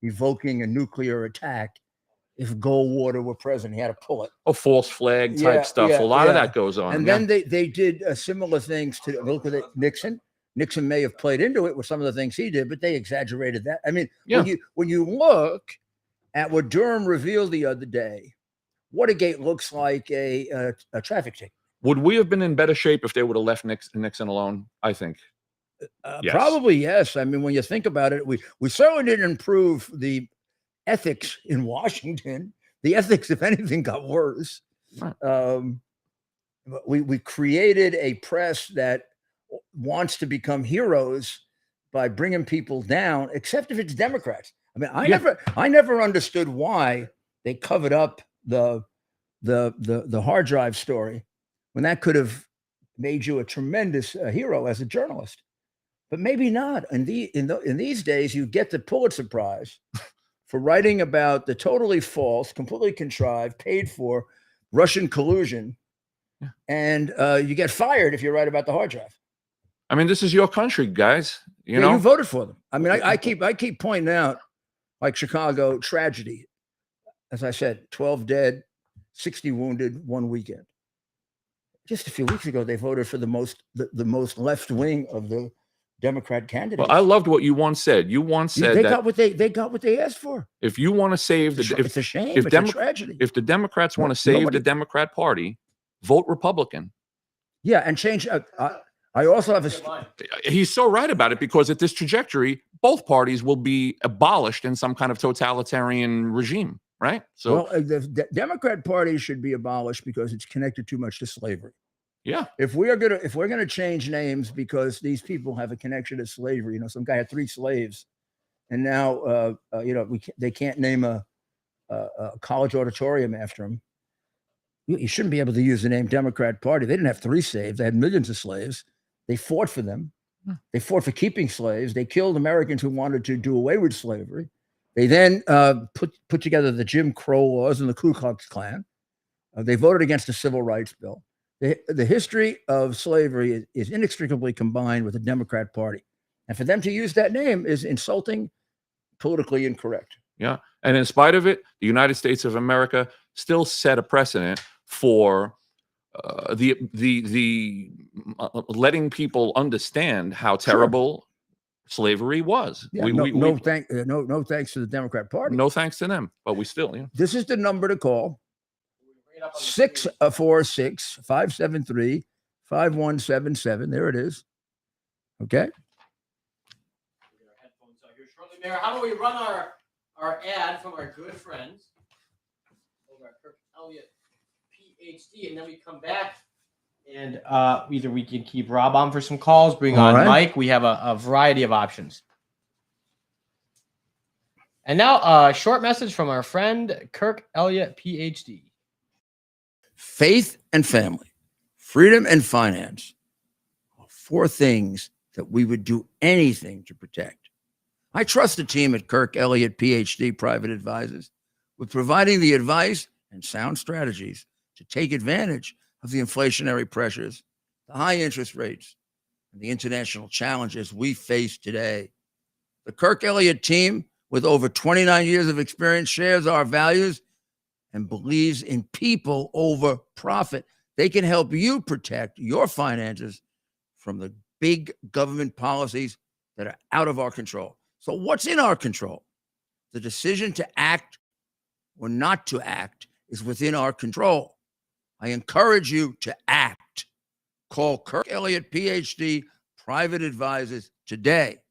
[SPEAKER 1] evoking a nuclear attack if Goldwater were president. He had to pull it.
[SPEAKER 5] Oh, false flag type
[SPEAKER 1] Yeah,
[SPEAKER 5] stuff.
[SPEAKER 1] yeah,
[SPEAKER 5] A lot of
[SPEAKER 1] yeah.
[SPEAKER 5] that goes on.
[SPEAKER 1] And then they did similar things to look at Nixon. Nixon may have played into it with some of the things he did, but they exaggerated that. I mean, when you look at what Durham revealed the other day, Watergate looks like a traffic ticket.
[SPEAKER 5] Would we have been in better shape if they would have left Nixon alone? I think. Yes.
[SPEAKER 1] Probably yes. I mean, when you think about it, we certainly didn't improve the ethics in Washington. The ethics, if anything, got worse.
[SPEAKER 5] Right.
[SPEAKER 1] We created a press that wants to become heroes by bringing people down, except if it's Democrats. I mean, I never understood why they covered up the hard drive story when that could have made you a tremendous hero as a journalist. But maybe not. In these days, you get the Pulitzer Prize for writing about the totally false, completely contrived, paid for Russian collusion, and you get fired if you write about the hard drive.
[SPEAKER 5] I mean, this is your country, guys. You know,
[SPEAKER 1] you voted for them. I mean, I keep pointing out, like Chicago tragedy. As I said, 12 dead, 60 wounded one weekend. Just a few weeks ago, they voted for the most left wing of the Democrat candidates.
[SPEAKER 5] Well, I loved what you once said. You once said
[SPEAKER 1] they
[SPEAKER 5] that
[SPEAKER 1] got what they asked for.
[SPEAKER 5] if you want to save
[SPEAKER 1] It's a shame.
[SPEAKER 5] if
[SPEAKER 1] It's a tragedy.
[SPEAKER 5] if the Democrats want to save
[SPEAKER 1] Nobody-
[SPEAKER 5] the Democrat Party, vote Republican.
[SPEAKER 1] Yeah, and change. I also have
[SPEAKER 5] He's so right about it, because at this trajectory, both parties will be abolished in some kind of totalitarian regime, right? So,
[SPEAKER 1] well, the Democrat Party should be abolished because it's connected too much to slavery.
[SPEAKER 5] yeah,
[SPEAKER 1] If we're gonna change names because these people have a connection to slavery, some guy had 3 slaves, and now they can't name a college auditorium after him. You shouldn't be able to use the name Democrat Party. They didn't have 3 slaves; they had millions of slaves. They fought for them. They fought for keeping slaves. They killed Americans who wanted to do away with slavery. They then put together the Jim Crow laws and the Ku Klux Klan. They voted against the Civil Rights Bill. The history of slavery is inextricably combined with the Democrat Party. And for them to use that name is insulting, politically incorrect.
[SPEAKER 5] yeah. And in spite of it, the United States of America still set a precedent for letting people understand how terrible slavery was.
[SPEAKER 1] Yeah, no thanks to the Democrat Party.
[SPEAKER 5] No thanks to them, but we still,
[SPEAKER 1] This is the number to call. 646-573-5177. There it is. Okay.
[SPEAKER 4] Mayor, how do we run our ad from our good friends over at Kirk Elliott, PhD, and then we come back and either we can keep Rob on for some calls, bring on Mike. We have a variety of options. And now a short message from our friend Kirk Elliott, PhD.
[SPEAKER 1] Faith and family, freedom and finance are 4 things that we would do anything to protect. I trust the team at Kirk Elliott, PhD Private Advisors with providing the advice and sound strategies to take advantage of the inflationary pressures, the high interest rates, and the international challenges we face today. The Kirk Elliott team, with over 29 years of experience, shares our values and believes in people over profit. They can help you protect your finances from the big government policies that are out of our control. So what's in our control? The decision to act or not to act is within our control. I encourage you to act. Call Kirk Elliott, PhD, Private Advisors today.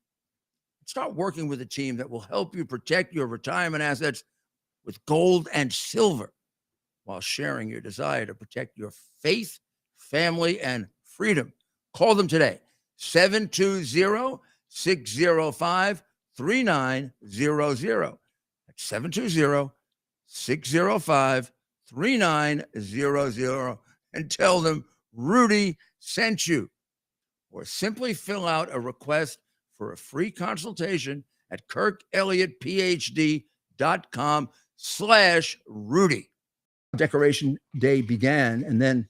[SPEAKER 1] Start working with a team that will help you protect your retirement assets with gold and silver while sharing your desire to protect your faith, family, and freedom. Call them today, 720-605-3900. That's 720-605-3900, and tell them Rudy sent you. Or simply fill out a request for a free consultation at kirkelliottphd.com/Rudy. Decoration Day began and then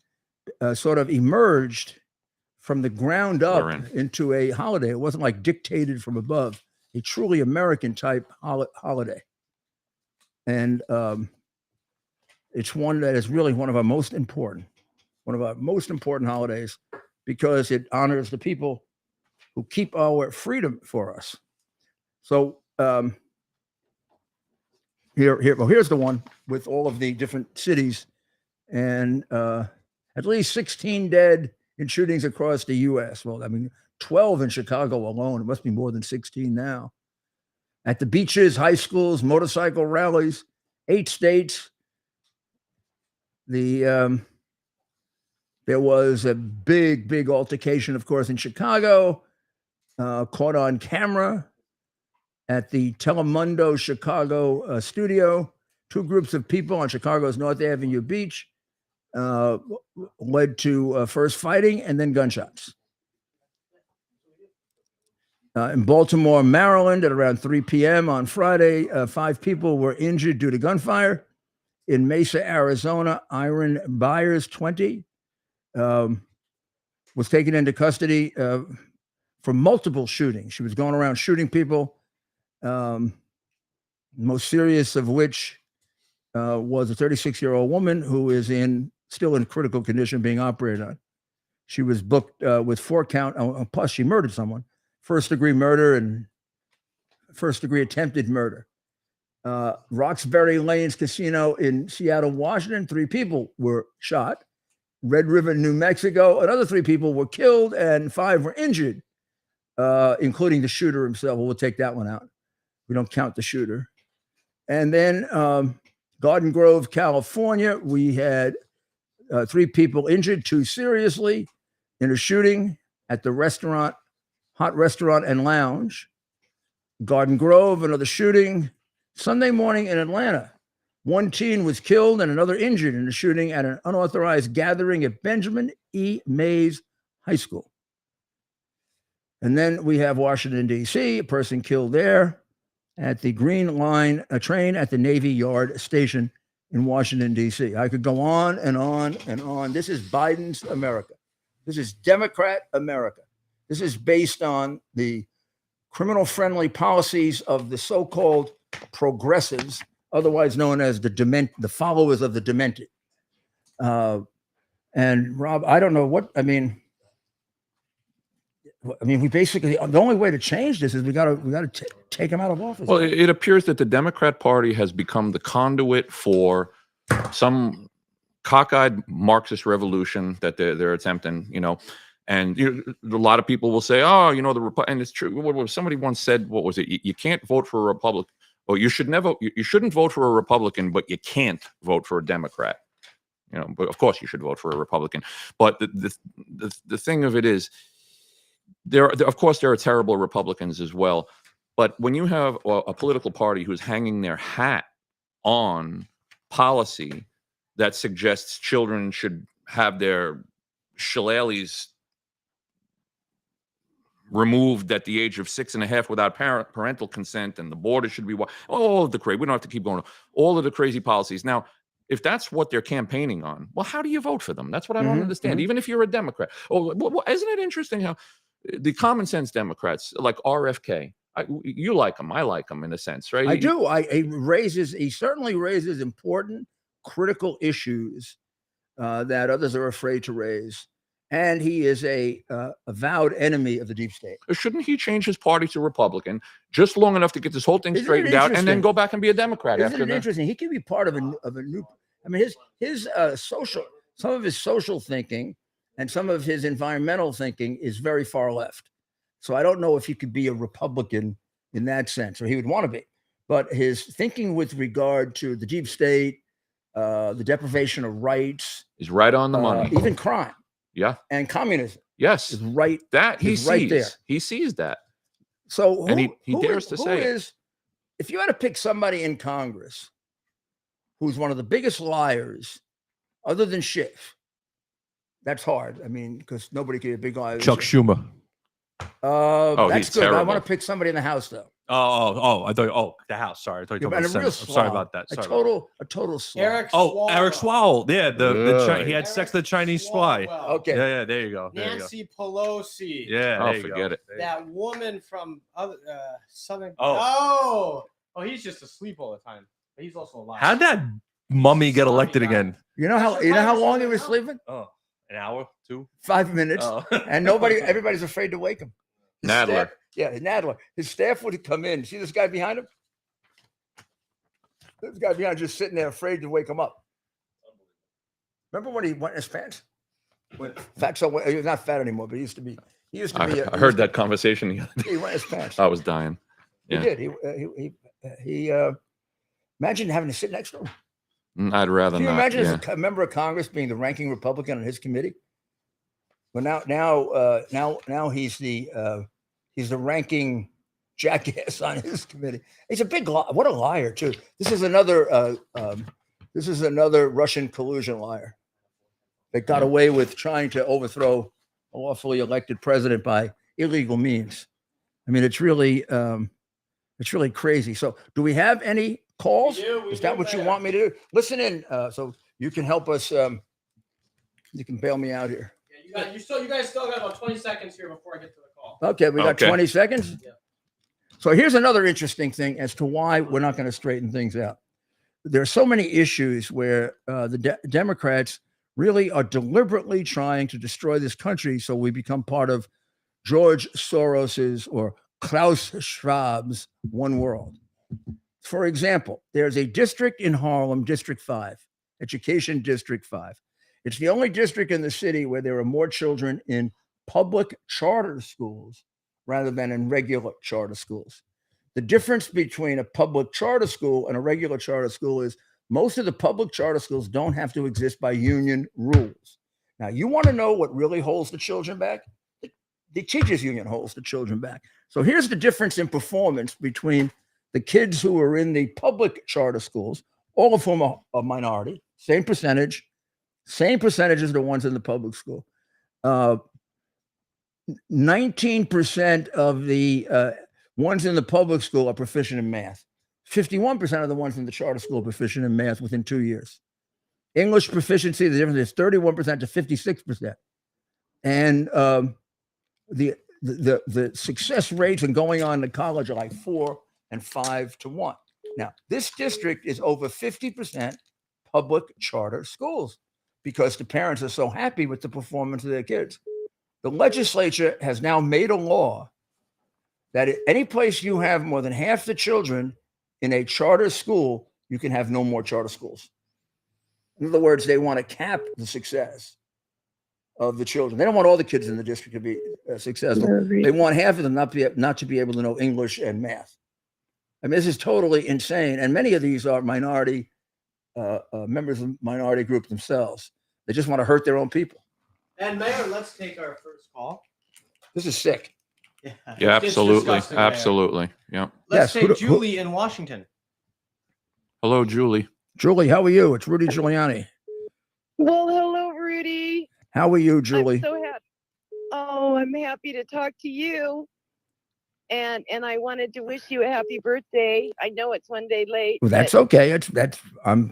[SPEAKER 1] sort of emerged from the ground up into a holiday. It wasn't like dictated from above, a truly American type holiday. And it's one that is really one of our most important holidays because it honors the people who keep our freedom for us. So here's the one with all of the different cities and at least 16 dead in shootings across the U.S. Well, 12 in Chicago alone. It must be more than 16 now. At the beaches, high schools, motorcycle rallies, 8 states. There was a big altercation, of course, in Chicago, caught on camera at the Telemundo Chicago studio. 2 groups of people on Chicago's North Avenue beach led to first fighting and then gunshots. In Baltimore, Maryland, at around 3 p.m. on Friday, 5 people were injured due to gunfire. In Mesa, Arizona, Iron Byers, 20, was taken into custody for multiple shootings. She was going around shooting people, most serious of which was a 36-year-old woman who is still in critical condition, being operated on. She was booked with 4 count. Plus, she murdered someone, first-degree murder and first-degree attempted murder. Roxbury Lanes Casino in Seattle, Washington, 3 people were shot. Red River, New Mexico, another 3 people were killed and 5 were injured, including the shooter himself. We'll take that one out. We don't count the shooter. And then Garden Grove, California, we had 3 people injured, 2 seriously, in a shooting at the restaurant, Hot Restaurant and Lounge. Garden Grove, another shooting Sunday morning in Atlanta. 1 teen was killed and another injured in a shooting at an unauthorized gathering at Benjamin E. Mays High School. And then we have Washington, D.C., a person killed there at the Green Line, a train at the Navy Yard Station in Washington, D.C. I could go on and on and on. This is Biden's America. This is Democrat America. This is based on the criminal-friendly policies of the so-called progressives, otherwise known as the followers of the demented. And Rob, I don't know what, I mean, we basically, the only way to change this is we got to take him out of office.
[SPEAKER 5] Well, it appears that the Democrat Party has become the conduit for some cockeyed Marxist revolution that they're attempting, and a lot of people will say, oh, and it's true. Somebody once said, what was it? You can't vote for a Republican. Well, you shouldn't vote for a Republican, but you can't vote for a Democrat. But of course you should vote for a Republican. But the thing of it is, of course there are terrible Republicans as well. But when you have a political party who's hanging their hat on policy that suggests children should have their shillelaghs removed at the age of 6.5 without parental consent, and the border should be all of the crazy. We don't have to keep going. All of the crazy policies. Now, if that's what they're campaigning on, well, how do you vote for them? That's what I don't understand. Even if you're a Democrat, isn't it interesting how the common sense Democrats like RFK? You like him. I like him in a sense, right?
[SPEAKER 1] I do. He certainly raises important, critical issues that others are afraid to raise. And he is a avowed enemy of the deep state.
[SPEAKER 5] Shouldn't he change his party to Republican just long enough to get this whole thing straightened out, and then go back and be a Democrat
[SPEAKER 1] Isn't
[SPEAKER 5] after
[SPEAKER 1] it
[SPEAKER 5] that?
[SPEAKER 1] Interesting. He can be part of a new. I mean, some of his social thinking and some of his environmental thinking is very far left. So I don't know if he could be a Republican in that sense, or he would want to be. But his thinking with regard to the deep state, the deprivation of rights,
[SPEAKER 5] is right on the money.
[SPEAKER 1] Even crime.
[SPEAKER 5] Yeah.
[SPEAKER 1] And communism.
[SPEAKER 5] Yes.
[SPEAKER 1] Is right.
[SPEAKER 5] That he
[SPEAKER 1] is
[SPEAKER 5] sees.
[SPEAKER 1] Right there.
[SPEAKER 5] He sees that.
[SPEAKER 1] So
[SPEAKER 5] and he dares to say it.
[SPEAKER 1] If you had to pick somebody in Congress who's one of the biggest liars, other than Schiff, that's hard. I mean, because nobody can be a big liar.
[SPEAKER 3] Chuck Schumer.
[SPEAKER 1] That's
[SPEAKER 5] he's
[SPEAKER 1] good.
[SPEAKER 5] terrible.
[SPEAKER 1] I want to pick somebody in the House, though.
[SPEAKER 3] I thought, the House. Sorry, I thought you were talking about the Senate. I'm sorry about that.
[SPEAKER 1] A total slob.
[SPEAKER 4] Eric Swalwell.
[SPEAKER 3] Eric Swalwell. Yeah, he had sex with the Chinese spy.
[SPEAKER 1] Okay.
[SPEAKER 3] Yeah, there you go.
[SPEAKER 4] Nancy Pelosi.
[SPEAKER 3] Yeah, there you
[SPEAKER 5] forget
[SPEAKER 3] go.
[SPEAKER 5] it.
[SPEAKER 4] That woman from Southern.
[SPEAKER 3] Oh,
[SPEAKER 4] he's just asleep all the time. But he's also alive.
[SPEAKER 3] how'd that mummy get elected again?
[SPEAKER 1] You know how long he was sleeping?
[SPEAKER 3] Oh, an hour, 2?
[SPEAKER 1] 5 minutes.
[SPEAKER 3] Oh.
[SPEAKER 1] And everybody's afraid to wake him.
[SPEAKER 5] Nadler.
[SPEAKER 1] Nadler. His staff would come in. See this guy behind him? This guy behind just sitting there afraid to wake him up. Remember when he went in his pants? He's not fat anymore, but he used to be.
[SPEAKER 5] I heard that conversation the other day.
[SPEAKER 1] He went in his pants.
[SPEAKER 5] I was dying. Yeah.
[SPEAKER 1] He did. He imagine having to sit next to him.
[SPEAKER 5] I'd rather
[SPEAKER 1] Can you
[SPEAKER 5] not.
[SPEAKER 1] imagine
[SPEAKER 5] Yeah.
[SPEAKER 1] as a member of Congress being the ranking Republican on his committee? Well, now he's the ranking jackass on his committee. He's a big liar. What a liar too. This is another Russian collusion liar that got away with trying to overthrow a lawfully elected president by illegal means. I mean, it's really crazy. So, do we have any calls? Is that what you want me to do? Listen in, so you can help us. You can bail me out here.
[SPEAKER 4] Yeah, you guys still got about 20 seconds here before I get to the call.
[SPEAKER 1] Okay, we got 20 seconds.
[SPEAKER 4] Yeah.
[SPEAKER 1] So here's another interesting thing as to why we're not going to straighten things out. there are so many issues where the Democrats really are deliberately trying to destroy this country so we become part of George Soros's or Klaus Schwab's one world. For example, there's a district in Harlem, District 5, Education District 5. It's the only district in the city where there are more children in public charter schools rather than in regular charter schools. The difference between a public charter school and a regular charter school is most of the public charter schools don't have to exist by union rules. Now, you want to know what really holds the children back? The teachers union holds the children back. So here's the difference in performance between the kids who are in the public charter schools, all of whom are a minority, same percentage as the ones in the public school. 19% of the ones in the public school are proficient in math. 51% of the ones in the charter school are proficient in math within 2 years. English proficiency, the difference is 31% to 56%. And the success rates in going on to college are like 4 and 5 to 1. Now, this district is over 50% public charter schools because the parents are so happy with the performance of their kids. The legislature has now made a law that any place you have more than half the children in a charter school, you can have no more charter schools. In other words, they want to cap the success of the children. They don't want all the kids in the district to be successful. They want half of them not to be able to know English and math. I mean, this is totally insane. And many of these are minority members of the minority group themselves. They just want to hurt their own people.
[SPEAKER 4] And Mayor, let's take our first call.
[SPEAKER 1] This is sick.
[SPEAKER 5] Yeah,
[SPEAKER 4] It's
[SPEAKER 5] absolutely.
[SPEAKER 4] disgusting, Mayor.
[SPEAKER 5] Absolutely. Yeah.
[SPEAKER 4] Let's
[SPEAKER 1] Yes,
[SPEAKER 4] take Julie in Washington.
[SPEAKER 5] Hello, Julie.
[SPEAKER 1] Julie, how are you? It's Rudy Giuliani.
[SPEAKER 6] Well, hello, Rudy.
[SPEAKER 1] How are you, Julie?
[SPEAKER 6] I'm so happy. Oh, I'm happy to talk to you. And I wanted to wish you a happy birthday. I know it's one day late.
[SPEAKER 1] Well, that's
[SPEAKER 6] but
[SPEAKER 1] okay. I'm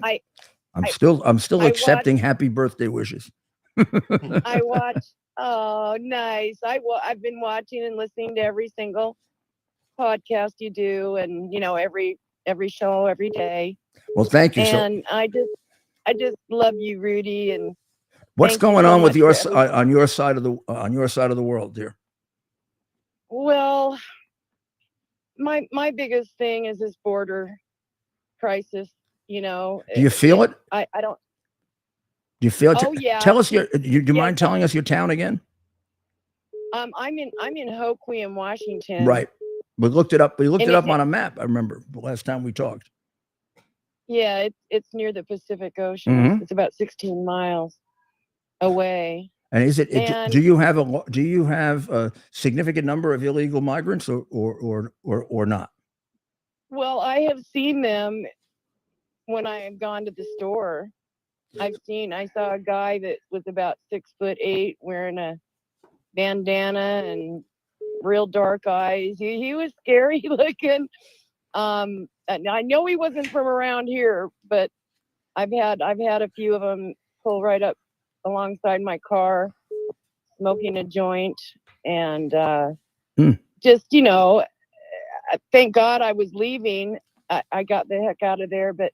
[SPEAKER 1] still
[SPEAKER 6] I
[SPEAKER 1] accepting happy birthday wishes.
[SPEAKER 6] I watched. Oh, nice. I've been watching and listening to every single podcast you do, and every show every day.
[SPEAKER 1] Well, thank you.
[SPEAKER 6] And I just love you, Rudy. And
[SPEAKER 1] What's
[SPEAKER 6] thank you
[SPEAKER 1] going
[SPEAKER 6] so
[SPEAKER 1] on with
[SPEAKER 6] much
[SPEAKER 1] your
[SPEAKER 6] for
[SPEAKER 1] on your side of the world, dear?
[SPEAKER 6] Well, my biggest thing is this border crisis.
[SPEAKER 1] Do you feel it?
[SPEAKER 6] I don't.
[SPEAKER 1] Do you feel it?
[SPEAKER 6] Oh yeah.
[SPEAKER 1] Tell us do you
[SPEAKER 6] Yeah.
[SPEAKER 1] mind telling us your town again?
[SPEAKER 6] I'm in Hoquiam, Washington.
[SPEAKER 1] Right. We looked it up. We looked
[SPEAKER 6] And
[SPEAKER 1] it up
[SPEAKER 6] it-
[SPEAKER 1] on a map. I remember the last time we talked.
[SPEAKER 6] Yeah, it's near the Pacific Ocean.
[SPEAKER 1] Mhm.
[SPEAKER 6] It's about 16 miles away.
[SPEAKER 1] And is it?
[SPEAKER 6] And-
[SPEAKER 1] Do you have a significant number of illegal migrants or not?
[SPEAKER 6] Well, I have seen them when I have gone to the store. I saw a guy that was about 6'8", wearing a bandana and real dark eyes. He was scary looking. And I know he wasn't from around here, but I've had a few of them pull right up alongside my car, smoking a joint, and just thank God I was leaving. I got the heck out of there, but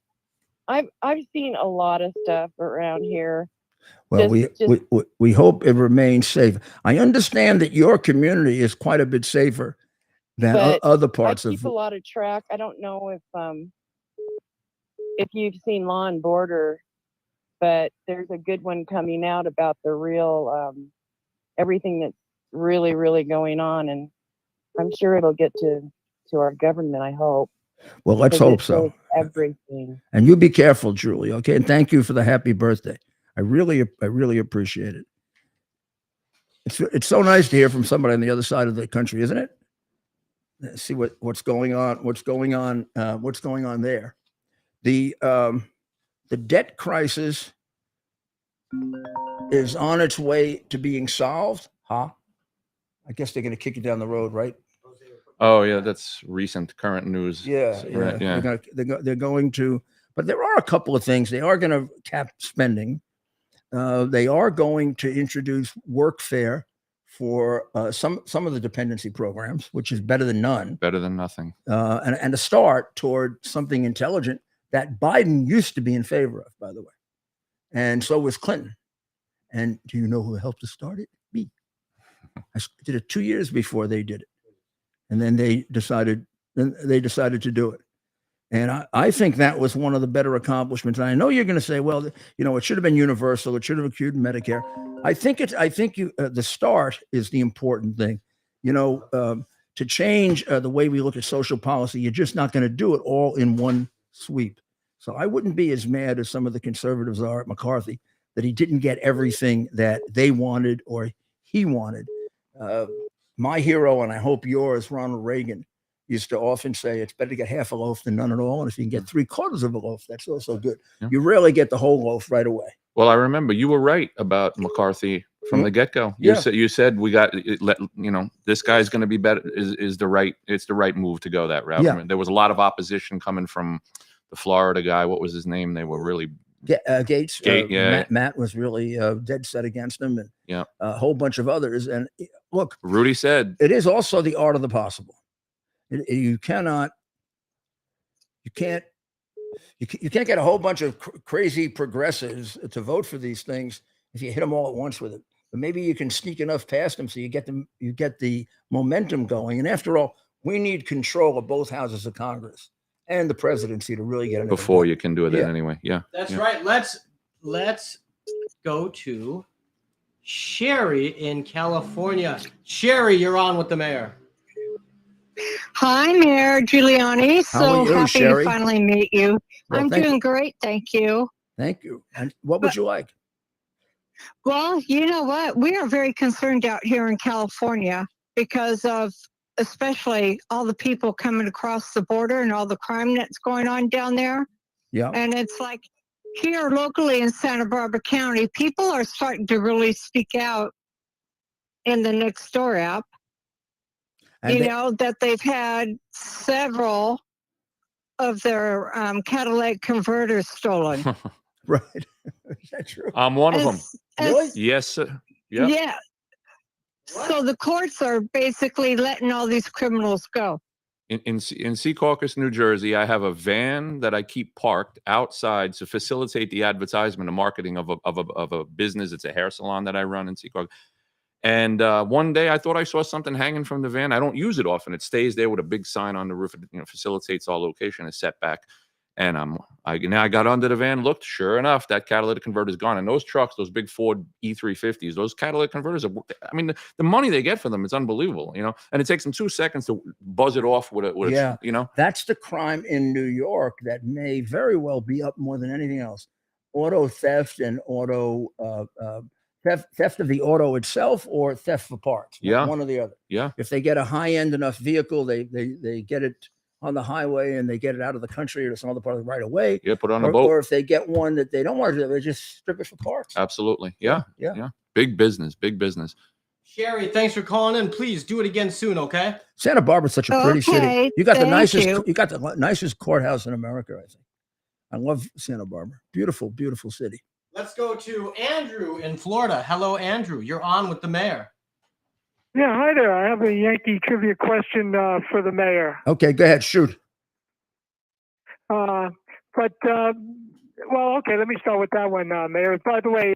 [SPEAKER 6] I've seen a lot of stuff around here.
[SPEAKER 1] Well,
[SPEAKER 6] Just-
[SPEAKER 1] we hope it remains safe. I understand that your community is quite a bit safer than
[SPEAKER 6] But
[SPEAKER 1] other
[SPEAKER 6] I
[SPEAKER 1] parts
[SPEAKER 6] keep
[SPEAKER 1] of.
[SPEAKER 6] a lot of track. I don't know if you've seen Law and Border, but there's a good one coming out about the real everything that's really, really going on, and I'm sure it'll get to our government. I hope.
[SPEAKER 1] Well, let's
[SPEAKER 6] 'cause
[SPEAKER 1] hope
[SPEAKER 6] it
[SPEAKER 1] so.
[SPEAKER 6] shows Everything.
[SPEAKER 1] And you be careful, Julie. Okay, and thank you for the happy birthday. I really appreciate it. It's so nice to hear from somebody on the other side of the country, isn't it? Let's see what's going on. What's going on there? The debt crisis is on its way to being solved. Huh? I guess they're going to kick it down the road, right?
[SPEAKER 5] Oh, yeah. That's recent, current news.
[SPEAKER 1] Yeah,
[SPEAKER 5] Right, yeah.
[SPEAKER 1] They're going to, but there are a couple of things. They are going to cap spending. They are going to introduce workfare for some of the dependency programs, which is better than none,
[SPEAKER 5] Better than nothing.
[SPEAKER 1] and a start toward something intelligent that Biden used to be in favor of, by the way. And so was Clinton. And do you know who helped us start it? Me. I did it 2 years before they did it. And then they decided to do it. And I think that was one of the better accomplishments. And I know you're going to say, well, it should have been universal. It should have included Medicare. I think the start is the important thing. To change the way we look at social policy, you're just not going to do it all in one sweep. So I wouldn't be as mad as some of the conservatives are at McCarthy that he didn't get everything that they wanted or he wanted. My hero, and I hope yours, Ronald Reagan, used to often say it's better to get half a loaf than none at all. And if you can get 3/4 of a loaf, that's also good.
[SPEAKER 5] Yeah.
[SPEAKER 1] You rarely get the whole loaf right away.
[SPEAKER 5] Well, I remember you were right about McCarthy from the get-go. You said we got this guy's going to be better. It's the right move to go that route.
[SPEAKER 1] Yeah.
[SPEAKER 5] I mean, there was a lot of opposition coming from the Florida guy. What was his name? They were really
[SPEAKER 1] Gates.
[SPEAKER 5] yeah.
[SPEAKER 1] Matt was really dead set against him, and
[SPEAKER 5] yeah,
[SPEAKER 1] a whole bunch of others. And look,
[SPEAKER 5] Rudy said
[SPEAKER 1] it is also the art of the possible. You can't get a whole bunch of crazy progressives to vote for these things if you hit them all at once with it. But maybe you can sneak enough past them so you get the momentum going. And after all, we need control of both houses of Congress and the presidency to really get it
[SPEAKER 5] before you can do it anyway. Yeah,
[SPEAKER 4] that's right. Let's go to Sherry in California. Sherry, you're on with the mayor.
[SPEAKER 7] Hi, Mayor Giuliani.
[SPEAKER 1] How are you,
[SPEAKER 7] Happy
[SPEAKER 1] Sherry?
[SPEAKER 7] to finally meet you.
[SPEAKER 1] Well,
[SPEAKER 7] I'm doing great, thank you.
[SPEAKER 1] Thank you. And what would you like?
[SPEAKER 7] Well, you know what? We are very concerned out here in California because of especially all the people coming across the border and all the crime that's going on down there.
[SPEAKER 1] Yeah.
[SPEAKER 7] And it's like here locally in Santa Barbara County, people are starting to really speak out in the Nextdoor app. That they've had several of their catalytic converters stolen.
[SPEAKER 1] Right. Is that true?
[SPEAKER 5] I'm one of them.
[SPEAKER 1] Really?
[SPEAKER 5] Yes, sir. Yep.
[SPEAKER 7] Yeah. So the courts are basically letting all these criminals go.
[SPEAKER 5] In Secaucus, New Jersey, I have a van that I keep parked outside to facilitate the advertisement and marketing of a business. It's a hair salon that I run in Secaucus. And one day I thought I saw something hanging from the van. I don't use it often. It stays there with a big sign on the roof. It facilitates our location, a setback. And I got under the van, looked, sure enough, that catalytic converter is gone. And those trucks, those big Ford E350s, those catalytic converters are, I mean, the money they get for them is unbelievable, and it takes them 2 seconds to buzz it off with a.
[SPEAKER 1] That's the crime in New York that may very well be up more than anything else. Auto theft and auto theft of the auto itself or theft for parts.
[SPEAKER 5] Yeah.
[SPEAKER 1] One or the other.
[SPEAKER 5] Yeah.
[SPEAKER 1] If they get a high-end enough vehicle, they get it on the highway and they get it out of the country or some other part of the right away.
[SPEAKER 5] Yeah, put it on a boat.
[SPEAKER 1] Or if they get one that they don't want to do, they just strip it for parts.
[SPEAKER 5] Absolutely. Yeah.
[SPEAKER 1] Yeah.
[SPEAKER 5] Big business.
[SPEAKER 4] Sherry, thanks for calling in. Please do it again soon, okay?
[SPEAKER 1] Santa Barbara's such a pretty city. You got
[SPEAKER 7] thank
[SPEAKER 1] you got the nicest courthouse in America, I think. I love Santa Barbara. Beautiful, beautiful city.
[SPEAKER 4] Let's go to Andrew in Florida. Hello, Andrew. You're on with the mayor.
[SPEAKER 8] Yeah, hi there. I have a Yankee trivia question for the mayor.
[SPEAKER 1] Okay, go ahead, shoot.
[SPEAKER 8] Well, okay, let me start with that one, Mayor. By the way,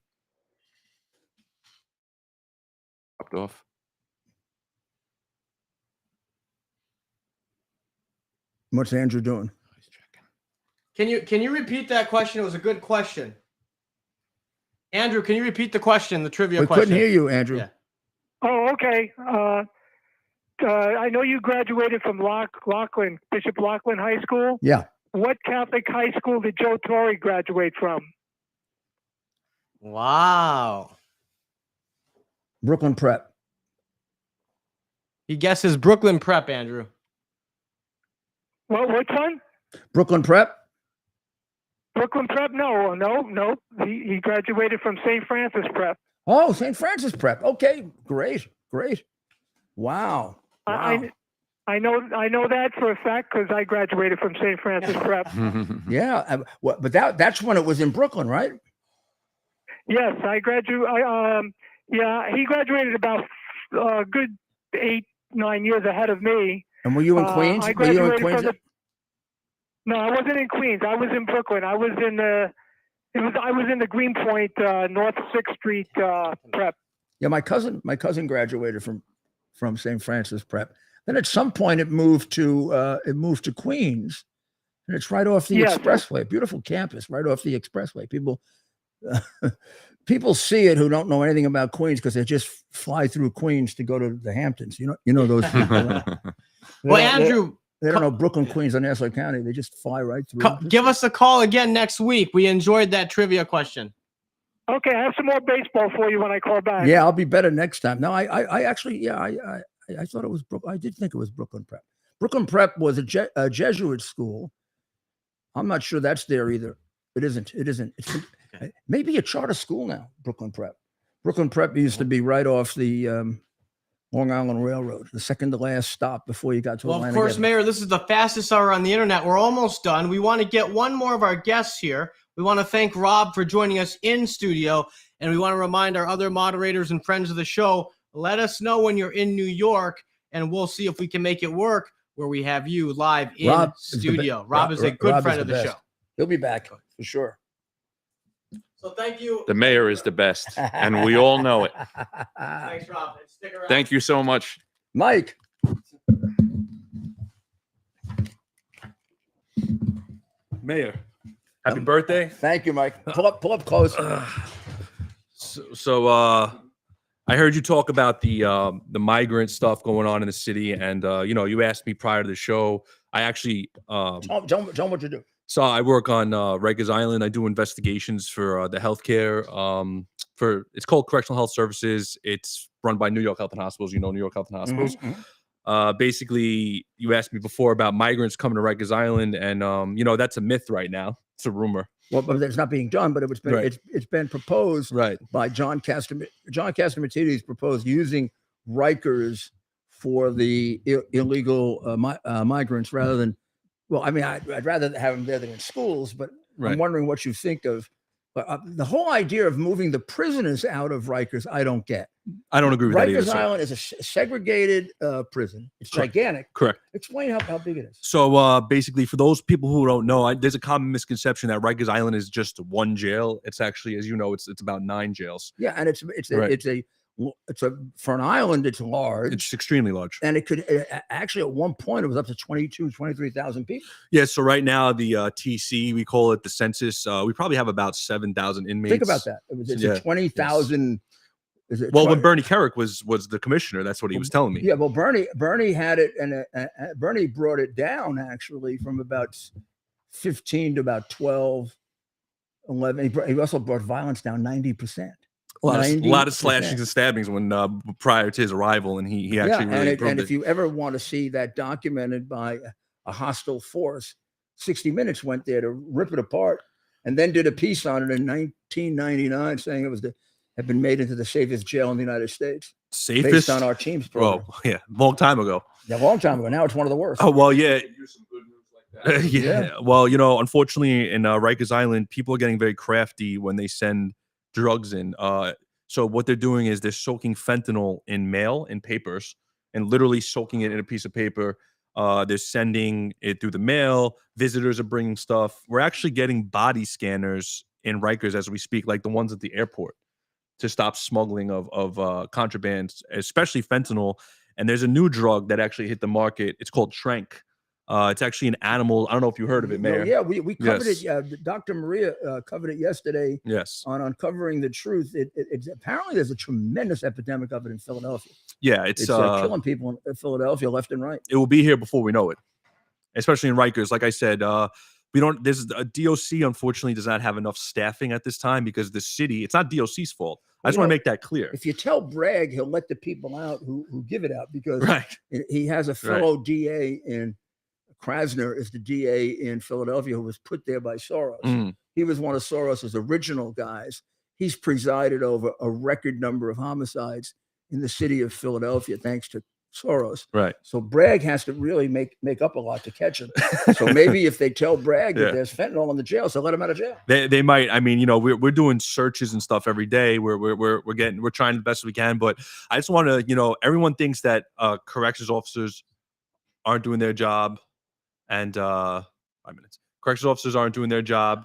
[SPEAKER 5] Popped off.
[SPEAKER 1] What's Andrew doing?
[SPEAKER 4] Can you repeat that question? It was a good question. Andrew, can you repeat the question, the trivia question?
[SPEAKER 1] We couldn't hear you, Andrew.
[SPEAKER 4] Yeah.
[SPEAKER 8] oh, okay. I know you graduated from Bishop Lachlan High School.
[SPEAKER 1] Yeah.
[SPEAKER 8] What Catholic high school did Joe Torre graduate from?
[SPEAKER 4] Wow.
[SPEAKER 1] Brooklyn Prep.
[SPEAKER 4] He guesses Brooklyn Prep, Andrew.
[SPEAKER 8] What one?
[SPEAKER 1] Brooklyn Prep?
[SPEAKER 8] Brooklyn Prep? No. He graduated from St. Francis Prep.
[SPEAKER 1] Oh, St. Francis Prep. Okay, great. Wow.
[SPEAKER 8] I know that for a fact because I graduated from St. Francis Prep.
[SPEAKER 1] Yeah, but that's when it was in Brooklyn, right?
[SPEAKER 8] Yes, I graduated. He graduated about a good 8-9 years ahead of me.
[SPEAKER 1] And were you in Queens?
[SPEAKER 8] I
[SPEAKER 1] Were you in
[SPEAKER 8] graduated
[SPEAKER 1] Queens?
[SPEAKER 8] from No, I wasn't in Queens. I was in Brooklyn. I was in the Greenpoint North 6th Street prep.
[SPEAKER 1] Yeah, my cousin graduated from St. Francis Prep. Then at some point it moved to Queens, and it's right off the
[SPEAKER 8] Yes.
[SPEAKER 1] expressway. Beautiful campus, right off the expressway. People see it who don't know anything about Queens because they just fly through Queens to go to the Hamptons. You know those people. Right?
[SPEAKER 4] Well, Andrew,
[SPEAKER 1] They don't know Brooklyn, Queens, or Nassau County. They just fly right through.
[SPEAKER 4] give us a call again next week. We enjoyed that trivia question.
[SPEAKER 8] Okay, I have some more baseball for you when I call back.
[SPEAKER 1] Yeah, I'll be better next time. No, I actually, I thought it was Brooklyn. I did think it was Brooklyn Prep. Brooklyn Prep was a Jesuit school. I'm not sure that's there either. It isn't. It's maybe a charter school now. Brooklyn Prep. Brooklyn Prep used to be right off the Long Island Railroad, the second to last stop before you got to Atlantic
[SPEAKER 4] Of course,
[SPEAKER 1] Avenue.
[SPEAKER 4] Mayor, this is the fastest hour on the internet. We're almost done. We want to get one more of our guests here. We want to thank Rob for joining us in studio, and we want to remind our other moderators and friends of the show, let us know when you're in New York, and we'll see if we can make it work where we have you live in studio. Rob is a good friend of the show.
[SPEAKER 1] He'll be back for sure.
[SPEAKER 4] So thank you.
[SPEAKER 5] The mayor is the best, and we all know it.
[SPEAKER 4] Thanks, Rob. And stick around.
[SPEAKER 5] Thank you so much.
[SPEAKER 1] Mike.
[SPEAKER 3] Mayor, happy birthday.
[SPEAKER 1] Thank you, Mike. Pull up close.
[SPEAKER 3] So I heard you talk about the migrant stuff going on in the city, and you asked me prior to the show. I actually
[SPEAKER 1] Tell them what you do.
[SPEAKER 3] so I work on Rikers Island. I do investigations for the healthcare. It's called Correctional Health Services. It's run by New York Health and Hospitals. You know New York Health and Hospitals. Basically, you asked me before about migrants coming to Rikers Island, and that's a myth right now. It's a rumor.
[SPEAKER 1] Well, but it's not being done, but it's been proposed
[SPEAKER 3] Right.
[SPEAKER 1] by John Castamatidis proposed using Rikers for the illegal migrants rather than. Well, I mean, I'd rather have them there than in schools, but
[SPEAKER 3] Right.
[SPEAKER 1] I'm wondering what you think of the whole idea of moving the prisoners out of Rikers. I don't get.
[SPEAKER 3] I don't agree with that either.
[SPEAKER 1] Rikers
[SPEAKER 3] sir.
[SPEAKER 1] Island is a segregated prison. It's
[SPEAKER 3] Correct.
[SPEAKER 1] gigantic.
[SPEAKER 3] Correct.
[SPEAKER 1] Explain how big it is.
[SPEAKER 3] So basically, for those people who don't know, there's a common misconception that Rikers Island is just one jail. It's actually, as you know, it's about 9 jails.
[SPEAKER 1] Yeah, and it's a for an island. It's large.
[SPEAKER 3] It's extremely large.
[SPEAKER 1] And it could actually at one point it was up to 23,000 people.
[SPEAKER 3] Yeah. So right now the TC, we call it the census. We probably have about 7,000 inmates.
[SPEAKER 1] Think about that. It's a 20,000. Is it
[SPEAKER 3] Well, when Bernie Kerrick was the commissioner, that's what he was telling me.
[SPEAKER 1] Yeah, well, Bernie had it, and Bernie brought it down actually from about 15 to about 12, 11. He also brought violence down 90%.
[SPEAKER 3] A lot of slashings and stabbings when prior to his arrival, and he actually really
[SPEAKER 1] and if you ever want to see that documented by a hostile force, 60 Minutes went there to rip it apart, and then did a piece on it in 1999, saying it had been made into the safest jail in the United States,
[SPEAKER 3] safest
[SPEAKER 1] based on our team's program.
[SPEAKER 3] Oh yeah, long time ago.
[SPEAKER 1] Yeah, a long time ago. Now it's one of the worst.
[SPEAKER 3] Oh well, yeah.
[SPEAKER 5] That.
[SPEAKER 3] Yeah. Well, unfortunately, in Rikers Island, people are getting very crafty when they send drugs in. So what they're doing is they're soaking fentanyl in mail, in papers, and literally soaking it in a piece of paper. They're sending it through the mail. Visitors are bringing stuff. We're actually getting body scanners in Rikers as we speak, like the ones at the airport, to stop smuggling of contraband, especially fentanyl. And there's a new drug that actually hit the market. It's called Trank. It's actually an animal. I don't know if you heard of it, Mayor.
[SPEAKER 1] Yeah, we covered
[SPEAKER 3] Yes.
[SPEAKER 1] it. Dr. Maria covered it yesterday
[SPEAKER 3] Yes.
[SPEAKER 1] on Uncovering the Truth. It's apparently there's a tremendous epidemic of it in Philadelphia.
[SPEAKER 3] Yeah,
[SPEAKER 1] It's
[SPEAKER 3] it's
[SPEAKER 1] killing people in Philadelphia left and right.
[SPEAKER 3] it will be here before we know it, especially in Rikers. Like I said, there's a DOC, unfortunately, does not have enough staffing at this time because the city, it's not DOC's fault. I just want to make that clear.
[SPEAKER 1] If you tell Bragg, he'll let the people out who give it out, because
[SPEAKER 3] Right.
[SPEAKER 1] he has a fellow DA in Krasner, is the DA in Philadelphia, who was put there by Soros.
[SPEAKER 3] Mm.
[SPEAKER 1] He was one of Soros's original guys. He's presided over a record number of homicides in the city of Philadelphia, thanks to Soros.
[SPEAKER 3] Right.
[SPEAKER 1] So Bragg has to really make up a lot to catch him. So maybe if they tell Bragg
[SPEAKER 3] Yeah.
[SPEAKER 1] that there's fentanyl in the jail, so let him out of jail.
[SPEAKER 3] They might. I mean, we're doing searches and stuff every day. We're trying the best we can. But I just want to, everyone thinks that corrections officers aren't doing their job, and 5 minutes. Corrections officers aren't doing their job.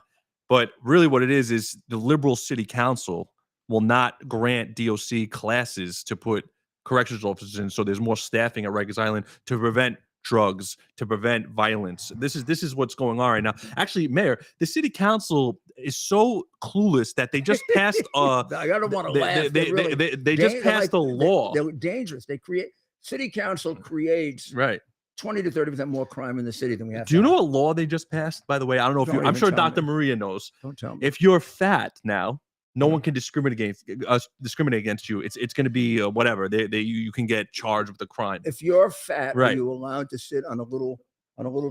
[SPEAKER 3] But really what it is the liberal city council will not grant DOC classes to put corrections officers in. So there's more staffing at Rikers Island to prevent drugs, to prevent violence. This is what's going on right now. Actually, Mayor, the city council is so clueless that they just passed
[SPEAKER 1] I don't want to laugh.
[SPEAKER 3] they just passed a law.
[SPEAKER 1] They're dangerous. City council creates
[SPEAKER 3] Right.
[SPEAKER 1] 20 to 30% more crime in the city than we have.
[SPEAKER 3] Do you know what law they just passed, by the way? I don't know if
[SPEAKER 1] Don't
[SPEAKER 3] I'm
[SPEAKER 1] even
[SPEAKER 3] sure
[SPEAKER 1] tell
[SPEAKER 3] Dr.
[SPEAKER 1] me.
[SPEAKER 3] Maria knows.
[SPEAKER 1] Don't tell me.
[SPEAKER 3] If you're fat now, no one can discriminate against you. It's going to be whatever. You can get charged with a crime.
[SPEAKER 1] If you're fat, are
[SPEAKER 3] Right.
[SPEAKER 1] you allowed to sit on a little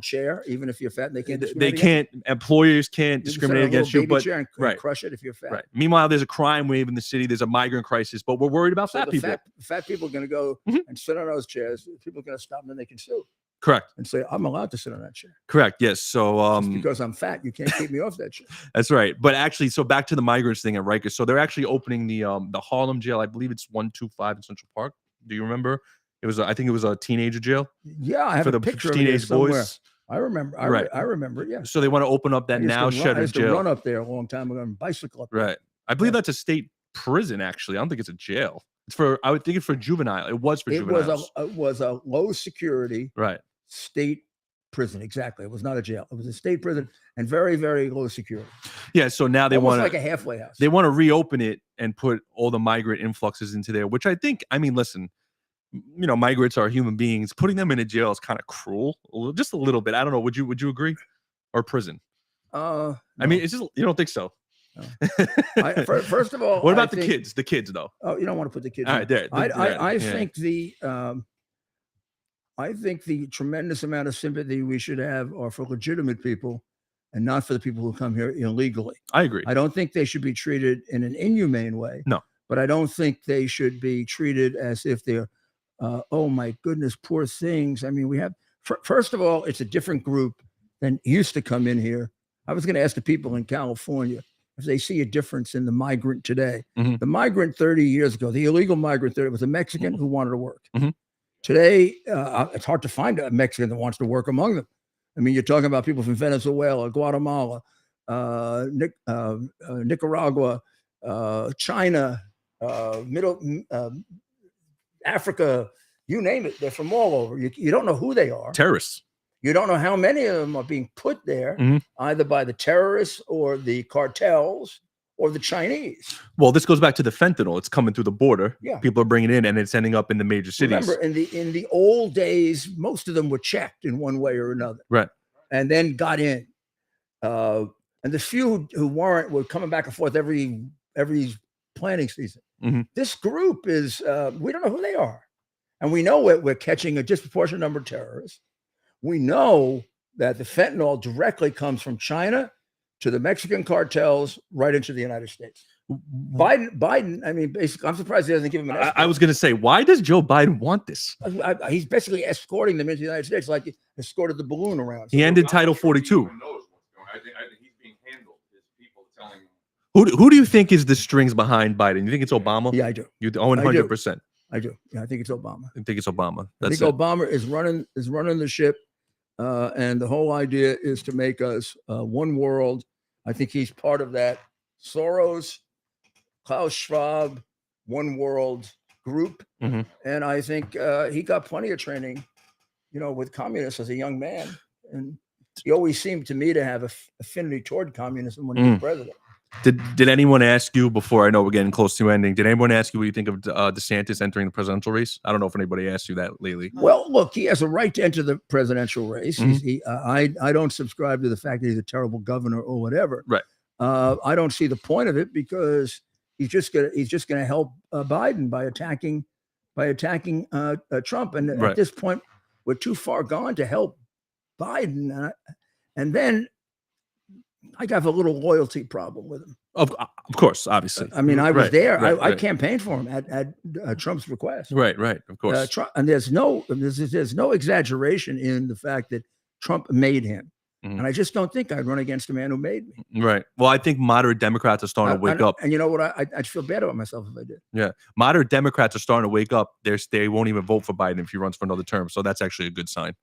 [SPEAKER 1] chair, even if you're fat? And they can't.
[SPEAKER 3] They
[SPEAKER 1] discriminate against
[SPEAKER 3] can't. Employers can't
[SPEAKER 1] you? You can sit on a
[SPEAKER 3] discriminate
[SPEAKER 1] little
[SPEAKER 3] against you.
[SPEAKER 1] baby
[SPEAKER 3] But
[SPEAKER 1] chair and
[SPEAKER 3] right.
[SPEAKER 1] crush it if you're fat.
[SPEAKER 3] right. Meanwhile, there's a crime wave in the city. There's a migrant crisis, but we're worried about
[SPEAKER 1] So
[SPEAKER 3] fat
[SPEAKER 1] the
[SPEAKER 3] people.
[SPEAKER 1] fat people are going to go
[SPEAKER 3] Mhm.
[SPEAKER 1] and sit on those chairs. People are going to stop them and they can sue
[SPEAKER 3] Correct.
[SPEAKER 1] and say, "I'm allowed to sit on that chair
[SPEAKER 3] Correct. Yes. So
[SPEAKER 1] just because I'm fat. You can't keep me off that chair."
[SPEAKER 3] that's right. But actually, so back to the migrants thing at Rikers. So they're actually opening the Harlem jail. I believe it's 125 in Central Park. Do you remember? It was I think it was a teenager jail
[SPEAKER 1] Yeah, I have
[SPEAKER 3] for
[SPEAKER 1] a
[SPEAKER 3] the
[SPEAKER 1] picture of it here
[SPEAKER 3] teenage
[SPEAKER 1] somewhere.
[SPEAKER 3] boys.
[SPEAKER 1] I remember.
[SPEAKER 3] Right.
[SPEAKER 1] I remember it. Yeah.
[SPEAKER 3] So they want to open up that
[SPEAKER 1] I used to
[SPEAKER 3] now
[SPEAKER 1] run-
[SPEAKER 3] shed
[SPEAKER 1] I
[SPEAKER 3] of
[SPEAKER 1] used to
[SPEAKER 3] jail.
[SPEAKER 1] run up there a long time ago and bicycle up there.
[SPEAKER 3] Right. I believe
[SPEAKER 1] Yeah.
[SPEAKER 3] that's a state prison. Actually, I don't think it's a jail. It's for. I would think it's for juvenile. It was for
[SPEAKER 1] It
[SPEAKER 3] juveniles.
[SPEAKER 1] was a low security
[SPEAKER 3] Right.
[SPEAKER 1] state prison. Exactly. It was not a jail. It was a state prison and very, very low security.
[SPEAKER 3] Yeah. So now they
[SPEAKER 1] Almost
[SPEAKER 3] want
[SPEAKER 1] like
[SPEAKER 3] to.
[SPEAKER 1] a halfway house.
[SPEAKER 3] They want to reopen it and put all the migrant influxes into there, which I think. I mean, listen. Migrants are human beings. Putting them in a jail is kind of cruel, just a little bit. I don't know. Would you agree? Or prison? I mean, it's just you don't think so.
[SPEAKER 1] First of all,
[SPEAKER 3] What about
[SPEAKER 1] I
[SPEAKER 3] the
[SPEAKER 1] think-
[SPEAKER 3] kids? The kids, though.
[SPEAKER 1] Oh, you don't want to put the kids.
[SPEAKER 3] All
[SPEAKER 1] in.
[SPEAKER 3] right, there.
[SPEAKER 1] I
[SPEAKER 3] yeah.
[SPEAKER 1] think the tremendous amount of sympathy we should have are for legitimate people and not for the people who come here illegally.
[SPEAKER 3] I agree.
[SPEAKER 1] I don't think they should be treated in an inhumane way.
[SPEAKER 3] No.
[SPEAKER 1] But I don't think they should be treated as if they're, oh my goodness, poor things. I mean, we have, first of all, it's a different group than used to come in here. I was going to ask the people in California if they see a difference in the migrant today.
[SPEAKER 3] Mhm.
[SPEAKER 1] The migrant 30 years ago, the illegal migrant, there was a Mexican who wanted to work.
[SPEAKER 3] Mhm.
[SPEAKER 1] Today, it's hard to find a Mexican that wants to work among them. I mean, you're talking about people from Venezuela, Guatemala, Nicaragua, China, Africa, you name it. They're from all over. You don't know who they are.
[SPEAKER 3] Terrorists.
[SPEAKER 1] You don't know how many of them are being put there,
[SPEAKER 3] Mhm.
[SPEAKER 1] either by the terrorists or the cartels or the Chinese.
[SPEAKER 3] Well, this goes back to the fentanyl. It's coming through the border.
[SPEAKER 1] Yeah.
[SPEAKER 3] People are bringing it in, and it's ending up in the major cities.
[SPEAKER 1] Remember, in the old days, most of them were checked in one way or another,
[SPEAKER 3] Right.
[SPEAKER 1] and then got in. And the few who weren't were coming back and forth every planting season.
[SPEAKER 3] Mhm.
[SPEAKER 1] This group is we don't know who they are, and we know we're catching a disproportionate number of terrorists. We know that the fentanyl directly comes from China to the Mexican cartels right into the United States. Biden, I mean, basically, I'm surprised he doesn't give him an escort.
[SPEAKER 3] I was going to say, why does Joe Biden want this?
[SPEAKER 1] He's basically escorting them into the United States like he escorted the balloon around.
[SPEAKER 3] He ended Title 42.
[SPEAKER 5] I think he's being handled. There's people telling him.
[SPEAKER 3] Who do you think is the strings behind Biden? You think it's Obama?
[SPEAKER 1] Yeah, I do.
[SPEAKER 3] You 100%.
[SPEAKER 1] I do. Yeah, I think it's Obama.
[SPEAKER 3] I think it's Obama.
[SPEAKER 1] I
[SPEAKER 3] That's
[SPEAKER 1] think
[SPEAKER 3] it.
[SPEAKER 1] Obama is running the ship, and the whole idea is to make us one world. I think he's part of that Soros, Klaus Schwab, one world group,
[SPEAKER 3] Mhm.
[SPEAKER 1] and I think he got plenty of training, with communists as a young man, and he always seemed to me to have affinity toward communism when he was president.
[SPEAKER 3] Did anyone ask you before? I know we're getting close to ending. Did anyone ask you what you think of DeSantis entering the presidential race? I don't know if anybody asked you that lately.
[SPEAKER 1] Well, look, he has a right to enter the presidential race.
[SPEAKER 3] Mhm.
[SPEAKER 1] I don't subscribe to the fact that he's a terrible governor or whatever.
[SPEAKER 3] Right.
[SPEAKER 1] I don't see the point of it because he's just gonna help Biden by attacking Trump. And
[SPEAKER 3] Right.
[SPEAKER 1] at this point, we're too far gone to help Biden. And then I have a little loyalty problem with him.
[SPEAKER 3] Of course, obviously.
[SPEAKER 1] I mean, I was
[SPEAKER 3] Right,
[SPEAKER 1] there.
[SPEAKER 3] right,
[SPEAKER 1] I
[SPEAKER 3] right.
[SPEAKER 1] campaigned for him at Trump's request.
[SPEAKER 3] Right, of course.
[SPEAKER 1] Trump, and there's no exaggeration in the fact that Trump made him,
[SPEAKER 3] Mhm.
[SPEAKER 1] and I just don't think I'd run against a man who made me.
[SPEAKER 3] Right. Well, I think moderate Democrats are starting to wake up.
[SPEAKER 1] And you know what? I'd feel bad about myself if I did.
[SPEAKER 3] Yeah, moderate Democrats are starting to wake up. They won't even vote for Biden if he runs for another term. So that's actually a good sign.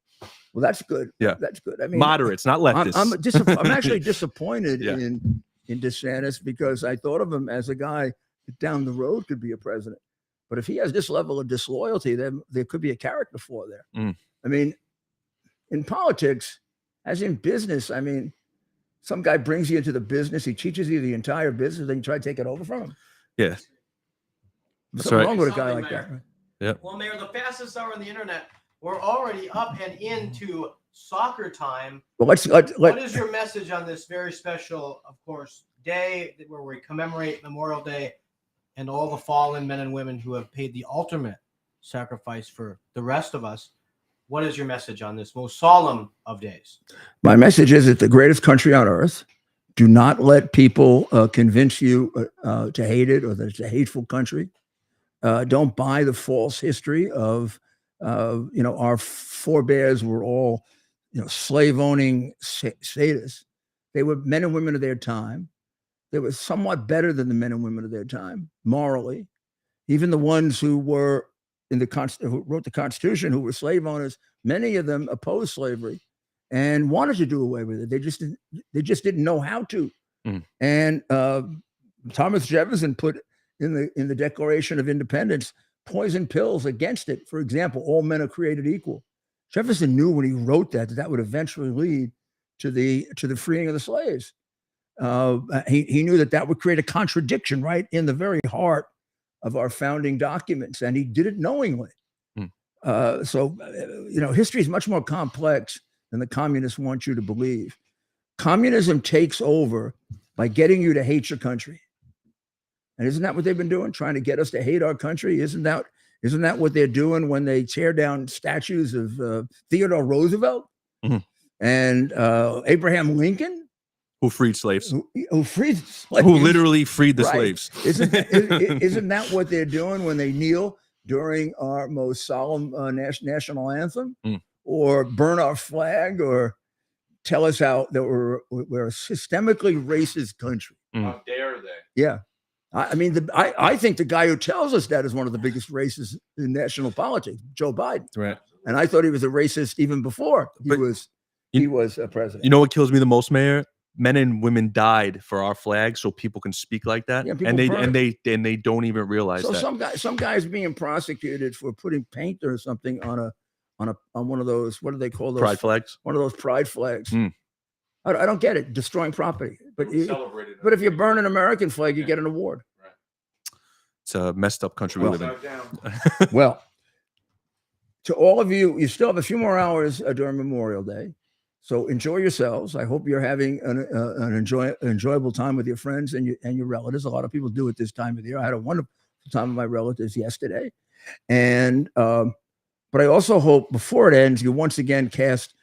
[SPEAKER 1] Well, that's good.
[SPEAKER 3] Yeah.
[SPEAKER 1] That's good. I mean,
[SPEAKER 3] Moderates, not leftists.
[SPEAKER 1] I'm actually disappointed
[SPEAKER 3] Yeah.
[SPEAKER 1] in DeSantis because I thought of him as a guy that down the road could be a president. But if he has this level of disloyalty, then there could be a character flaw there.
[SPEAKER 3] Mm.
[SPEAKER 1] I mean, in politics, as in business, I mean, some guy brings you into the business, he teaches you the entire business, then you try to take it over from him.
[SPEAKER 3] Yeah.
[SPEAKER 1] There's
[SPEAKER 3] That's
[SPEAKER 1] something
[SPEAKER 3] right.
[SPEAKER 1] wrong with a guy
[SPEAKER 4] Something,
[SPEAKER 1] like that.
[SPEAKER 4] Mayor.
[SPEAKER 1] Right?
[SPEAKER 4] Well, Mayor, the fastest hour on the internet, we're already up and into soccer time.
[SPEAKER 1] Well,
[SPEAKER 4] What is your message on this very special, of course, day where we commemorate Memorial Day and all the fallen men and women who have paid the ultimate sacrifice for the rest of us? What is your message on this most solemn of days?
[SPEAKER 1] My message is it's the greatest country on earth. Do not let people convince you to hate it or that it's a hateful country. Don't buy the false history of, our forebears were all, slave owning sadists. They were men and women of their time. They were somewhat better than the men and women of their time morally. Even the ones who were who wrote the Constitution, who were slave owners, many of them opposed slavery and wanted to do away with it. They just didn't know how to.
[SPEAKER 3] Mm.
[SPEAKER 1] And Thomas Jefferson put in the Declaration of Independence poison pills against it. For example, all men are created equal. Jefferson knew when he wrote that would eventually lead to the freeing of the slaves. He knew that would create a contradiction right in the very heart of our founding documents, and he did it knowingly. So history is much more complex than the communists want you to believe. Communism takes over by getting you to hate your country. And isn't that what they've been doing? Trying to get us to hate our country? Isn't that what they're doing when they tear down statues of Theodore Roosevelt and Abraham Lincoln?
[SPEAKER 3] Who freed slaves?
[SPEAKER 1] Who freed slaves?
[SPEAKER 3] Who literally freed the
[SPEAKER 1] Right.
[SPEAKER 3] slaves?
[SPEAKER 1] Isn't that what they're doing when they kneel during our most solemn national anthem, or burn our flag, or tell us how that we're a systemically racist country?
[SPEAKER 5] How dare they?
[SPEAKER 1] Yeah. I mean, I think the guy who tells us that is one of the biggest racists in national politics, Joe Biden.
[SPEAKER 3] Right.
[SPEAKER 1] And I thought he was a racist even before
[SPEAKER 3] But
[SPEAKER 1] he was a president.
[SPEAKER 3] You know what kills me the most, Mayor? Men and women died for our flag, so people can speak like that,
[SPEAKER 1] Yeah,
[SPEAKER 3] and
[SPEAKER 1] people
[SPEAKER 3] they don't even realize
[SPEAKER 1] So
[SPEAKER 3] that.
[SPEAKER 1] some guys being prosecuted for putting paint or something on one of those, what do they call those?
[SPEAKER 3] Pride flags.
[SPEAKER 1] One of those pride flags.
[SPEAKER 3] Mm.
[SPEAKER 1] I don't get it. Destroying property. But
[SPEAKER 5] Celebrated.
[SPEAKER 1] if you burn an American flag, you get an award.
[SPEAKER 3] It's a messed up country we live in.
[SPEAKER 5] Down.
[SPEAKER 1] Well, to all of you, you still have a few more hours during Memorial Day. So enjoy yourselves. I hope you're having an enjoyable time with your friends and your relatives. A lot of people do it this time of the year. I had a wonderful time with my relatives yesterday. And but I also hope before it ends, you once again cast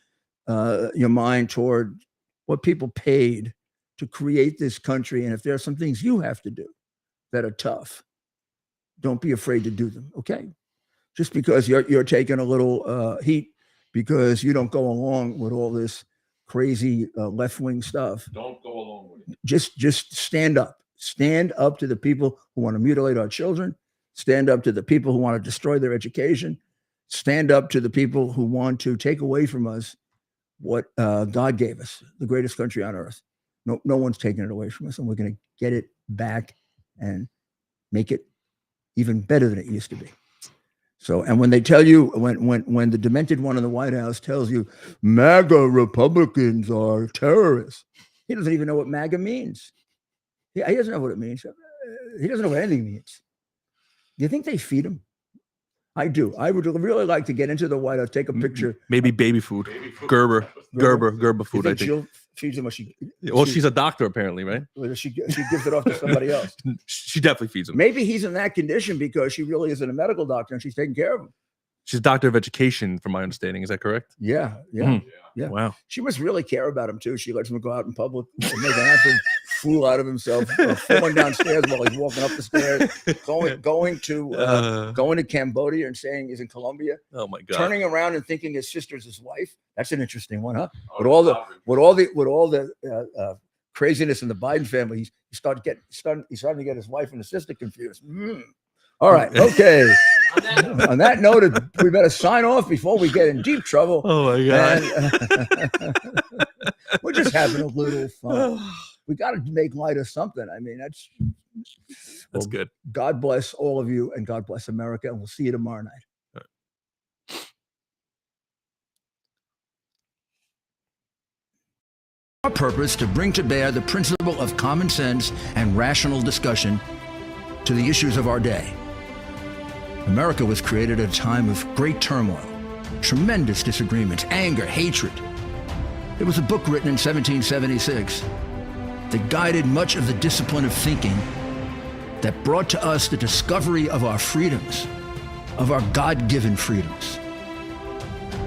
[SPEAKER 1] your mind toward what people paid to create this country. And if there are some things you have to do that are tough, don't be afraid to do them. Okay. Just because you're taking a little heat because you don't go along with all this crazy left-wing stuff.
[SPEAKER 5] Don't go along with it.
[SPEAKER 1] Just stand up. Stand up to the people who want to mutilate our children. Stand up to the people who want to destroy their education. Stand up to the people who want to take away from us what God gave us, the greatest country on earth. No one's taking it away from us, and we're going to get it back and make it even better than it used to be. So, and when they tell you, when the demented one in the White House tells you MAGA Republicans are terrorists, he doesn't even know what MAGA means. He doesn't know what it means. He doesn't know what anything means. Do you think they feed him? I do. I would really like to get into the White House, take a picture.
[SPEAKER 3] Maybe baby food. Gerber food.
[SPEAKER 1] You
[SPEAKER 3] I
[SPEAKER 1] think
[SPEAKER 3] think.
[SPEAKER 1] she'll feed him, or
[SPEAKER 3] She's a doctor apparently, right?
[SPEAKER 1] or she gives it off to somebody else.
[SPEAKER 3] She definitely feeds him.
[SPEAKER 1] Maybe he's in that condition because she really isn't a medical doctor and she's taking care of him.
[SPEAKER 3] She's a doctor of education, from my understanding. Is that correct?
[SPEAKER 1] Yeah.
[SPEAKER 3] Mhm.
[SPEAKER 1] Yeah.
[SPEAKER 3] Wow.
[SPEAKER 1] She must really care about him too. She lets him go out in public and make an absolute fool out of himself, falling downstairs while he's walking up the stairs, going to Cambodia and saying he's in Colombia,
[SPEAKER 3] Oh my God.
[SPEAKER 1] turning around and thinking his sister's his wife. That's an interesting one, huh? With all the craziness in the Biden family, he's starting to get his wife and his sister confused. All right, okay. On that note, we better sign off before we get in deep trouble.
[SPEAKER 3] Oh my god.
[SPEAKER 1] And, we're just having a little fun. We got to make light of something. I mean, that's
[SPEAKER 3] That's
[SPEAKER 1] well,
[SPEAKER 3] good.
[SPEAKER 1] God bless all of you, and God bless America. And we'll see you tomorrow night. Our purpose to bring to bear the principle of common sense and rational discussion to the issues of our day. America was created at a time of great turmoil, tremendous disagreements, anger, hatred. There was a book written in 1776 that guided much of the discipline of thinking that brought to us the discovery of our freedoms, of our God-given freedoms.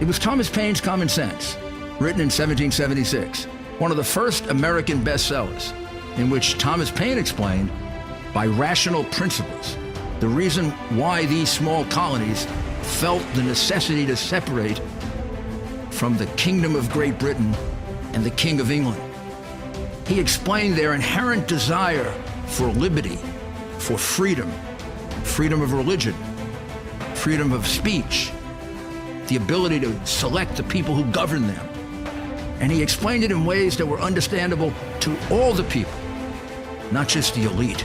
[SPEAKER 1] It was Thomas Paine's Common Sense, written in 1776, one of the first American bestsellers, in which Thomas Paine explained, by rational principles, the reason why these small colonies felt the necessity to separate from the Kingdom of Great Britain and the King of England. He explained their inherent desire for liberty, for freedom, freedom of religion, freedom of speech, the ability to select the people who govern them. And he explained it in ways that were understandable to all the people, not just the elite.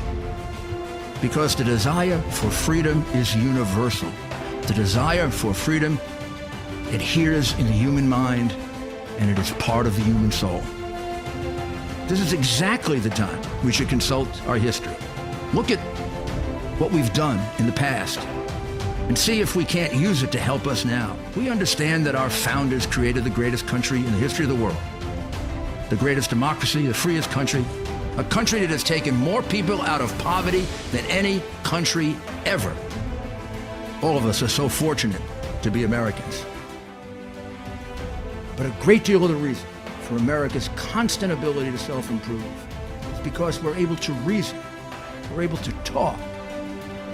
[SPEAKER 1] Because the desire for freedom is universal. The desire for freedom adheres in the human mind, and it is part of the human soul. This is exactly the time we should consult our history. Look at what we've done in the past and see if we can't use it to help us now. We understand that our founders created the greatest country in the history of the world, the greatest democracy, the freest country, a country that has taken more people out of poverty than any country ever. All of us are so fortunate to be Americans. But a great deal of the reason for America's constant ability to self-improve is because we're able to reason, we're able to talk,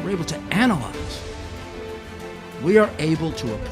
[SPEAKER 1] we're able to analyze. We are able to apply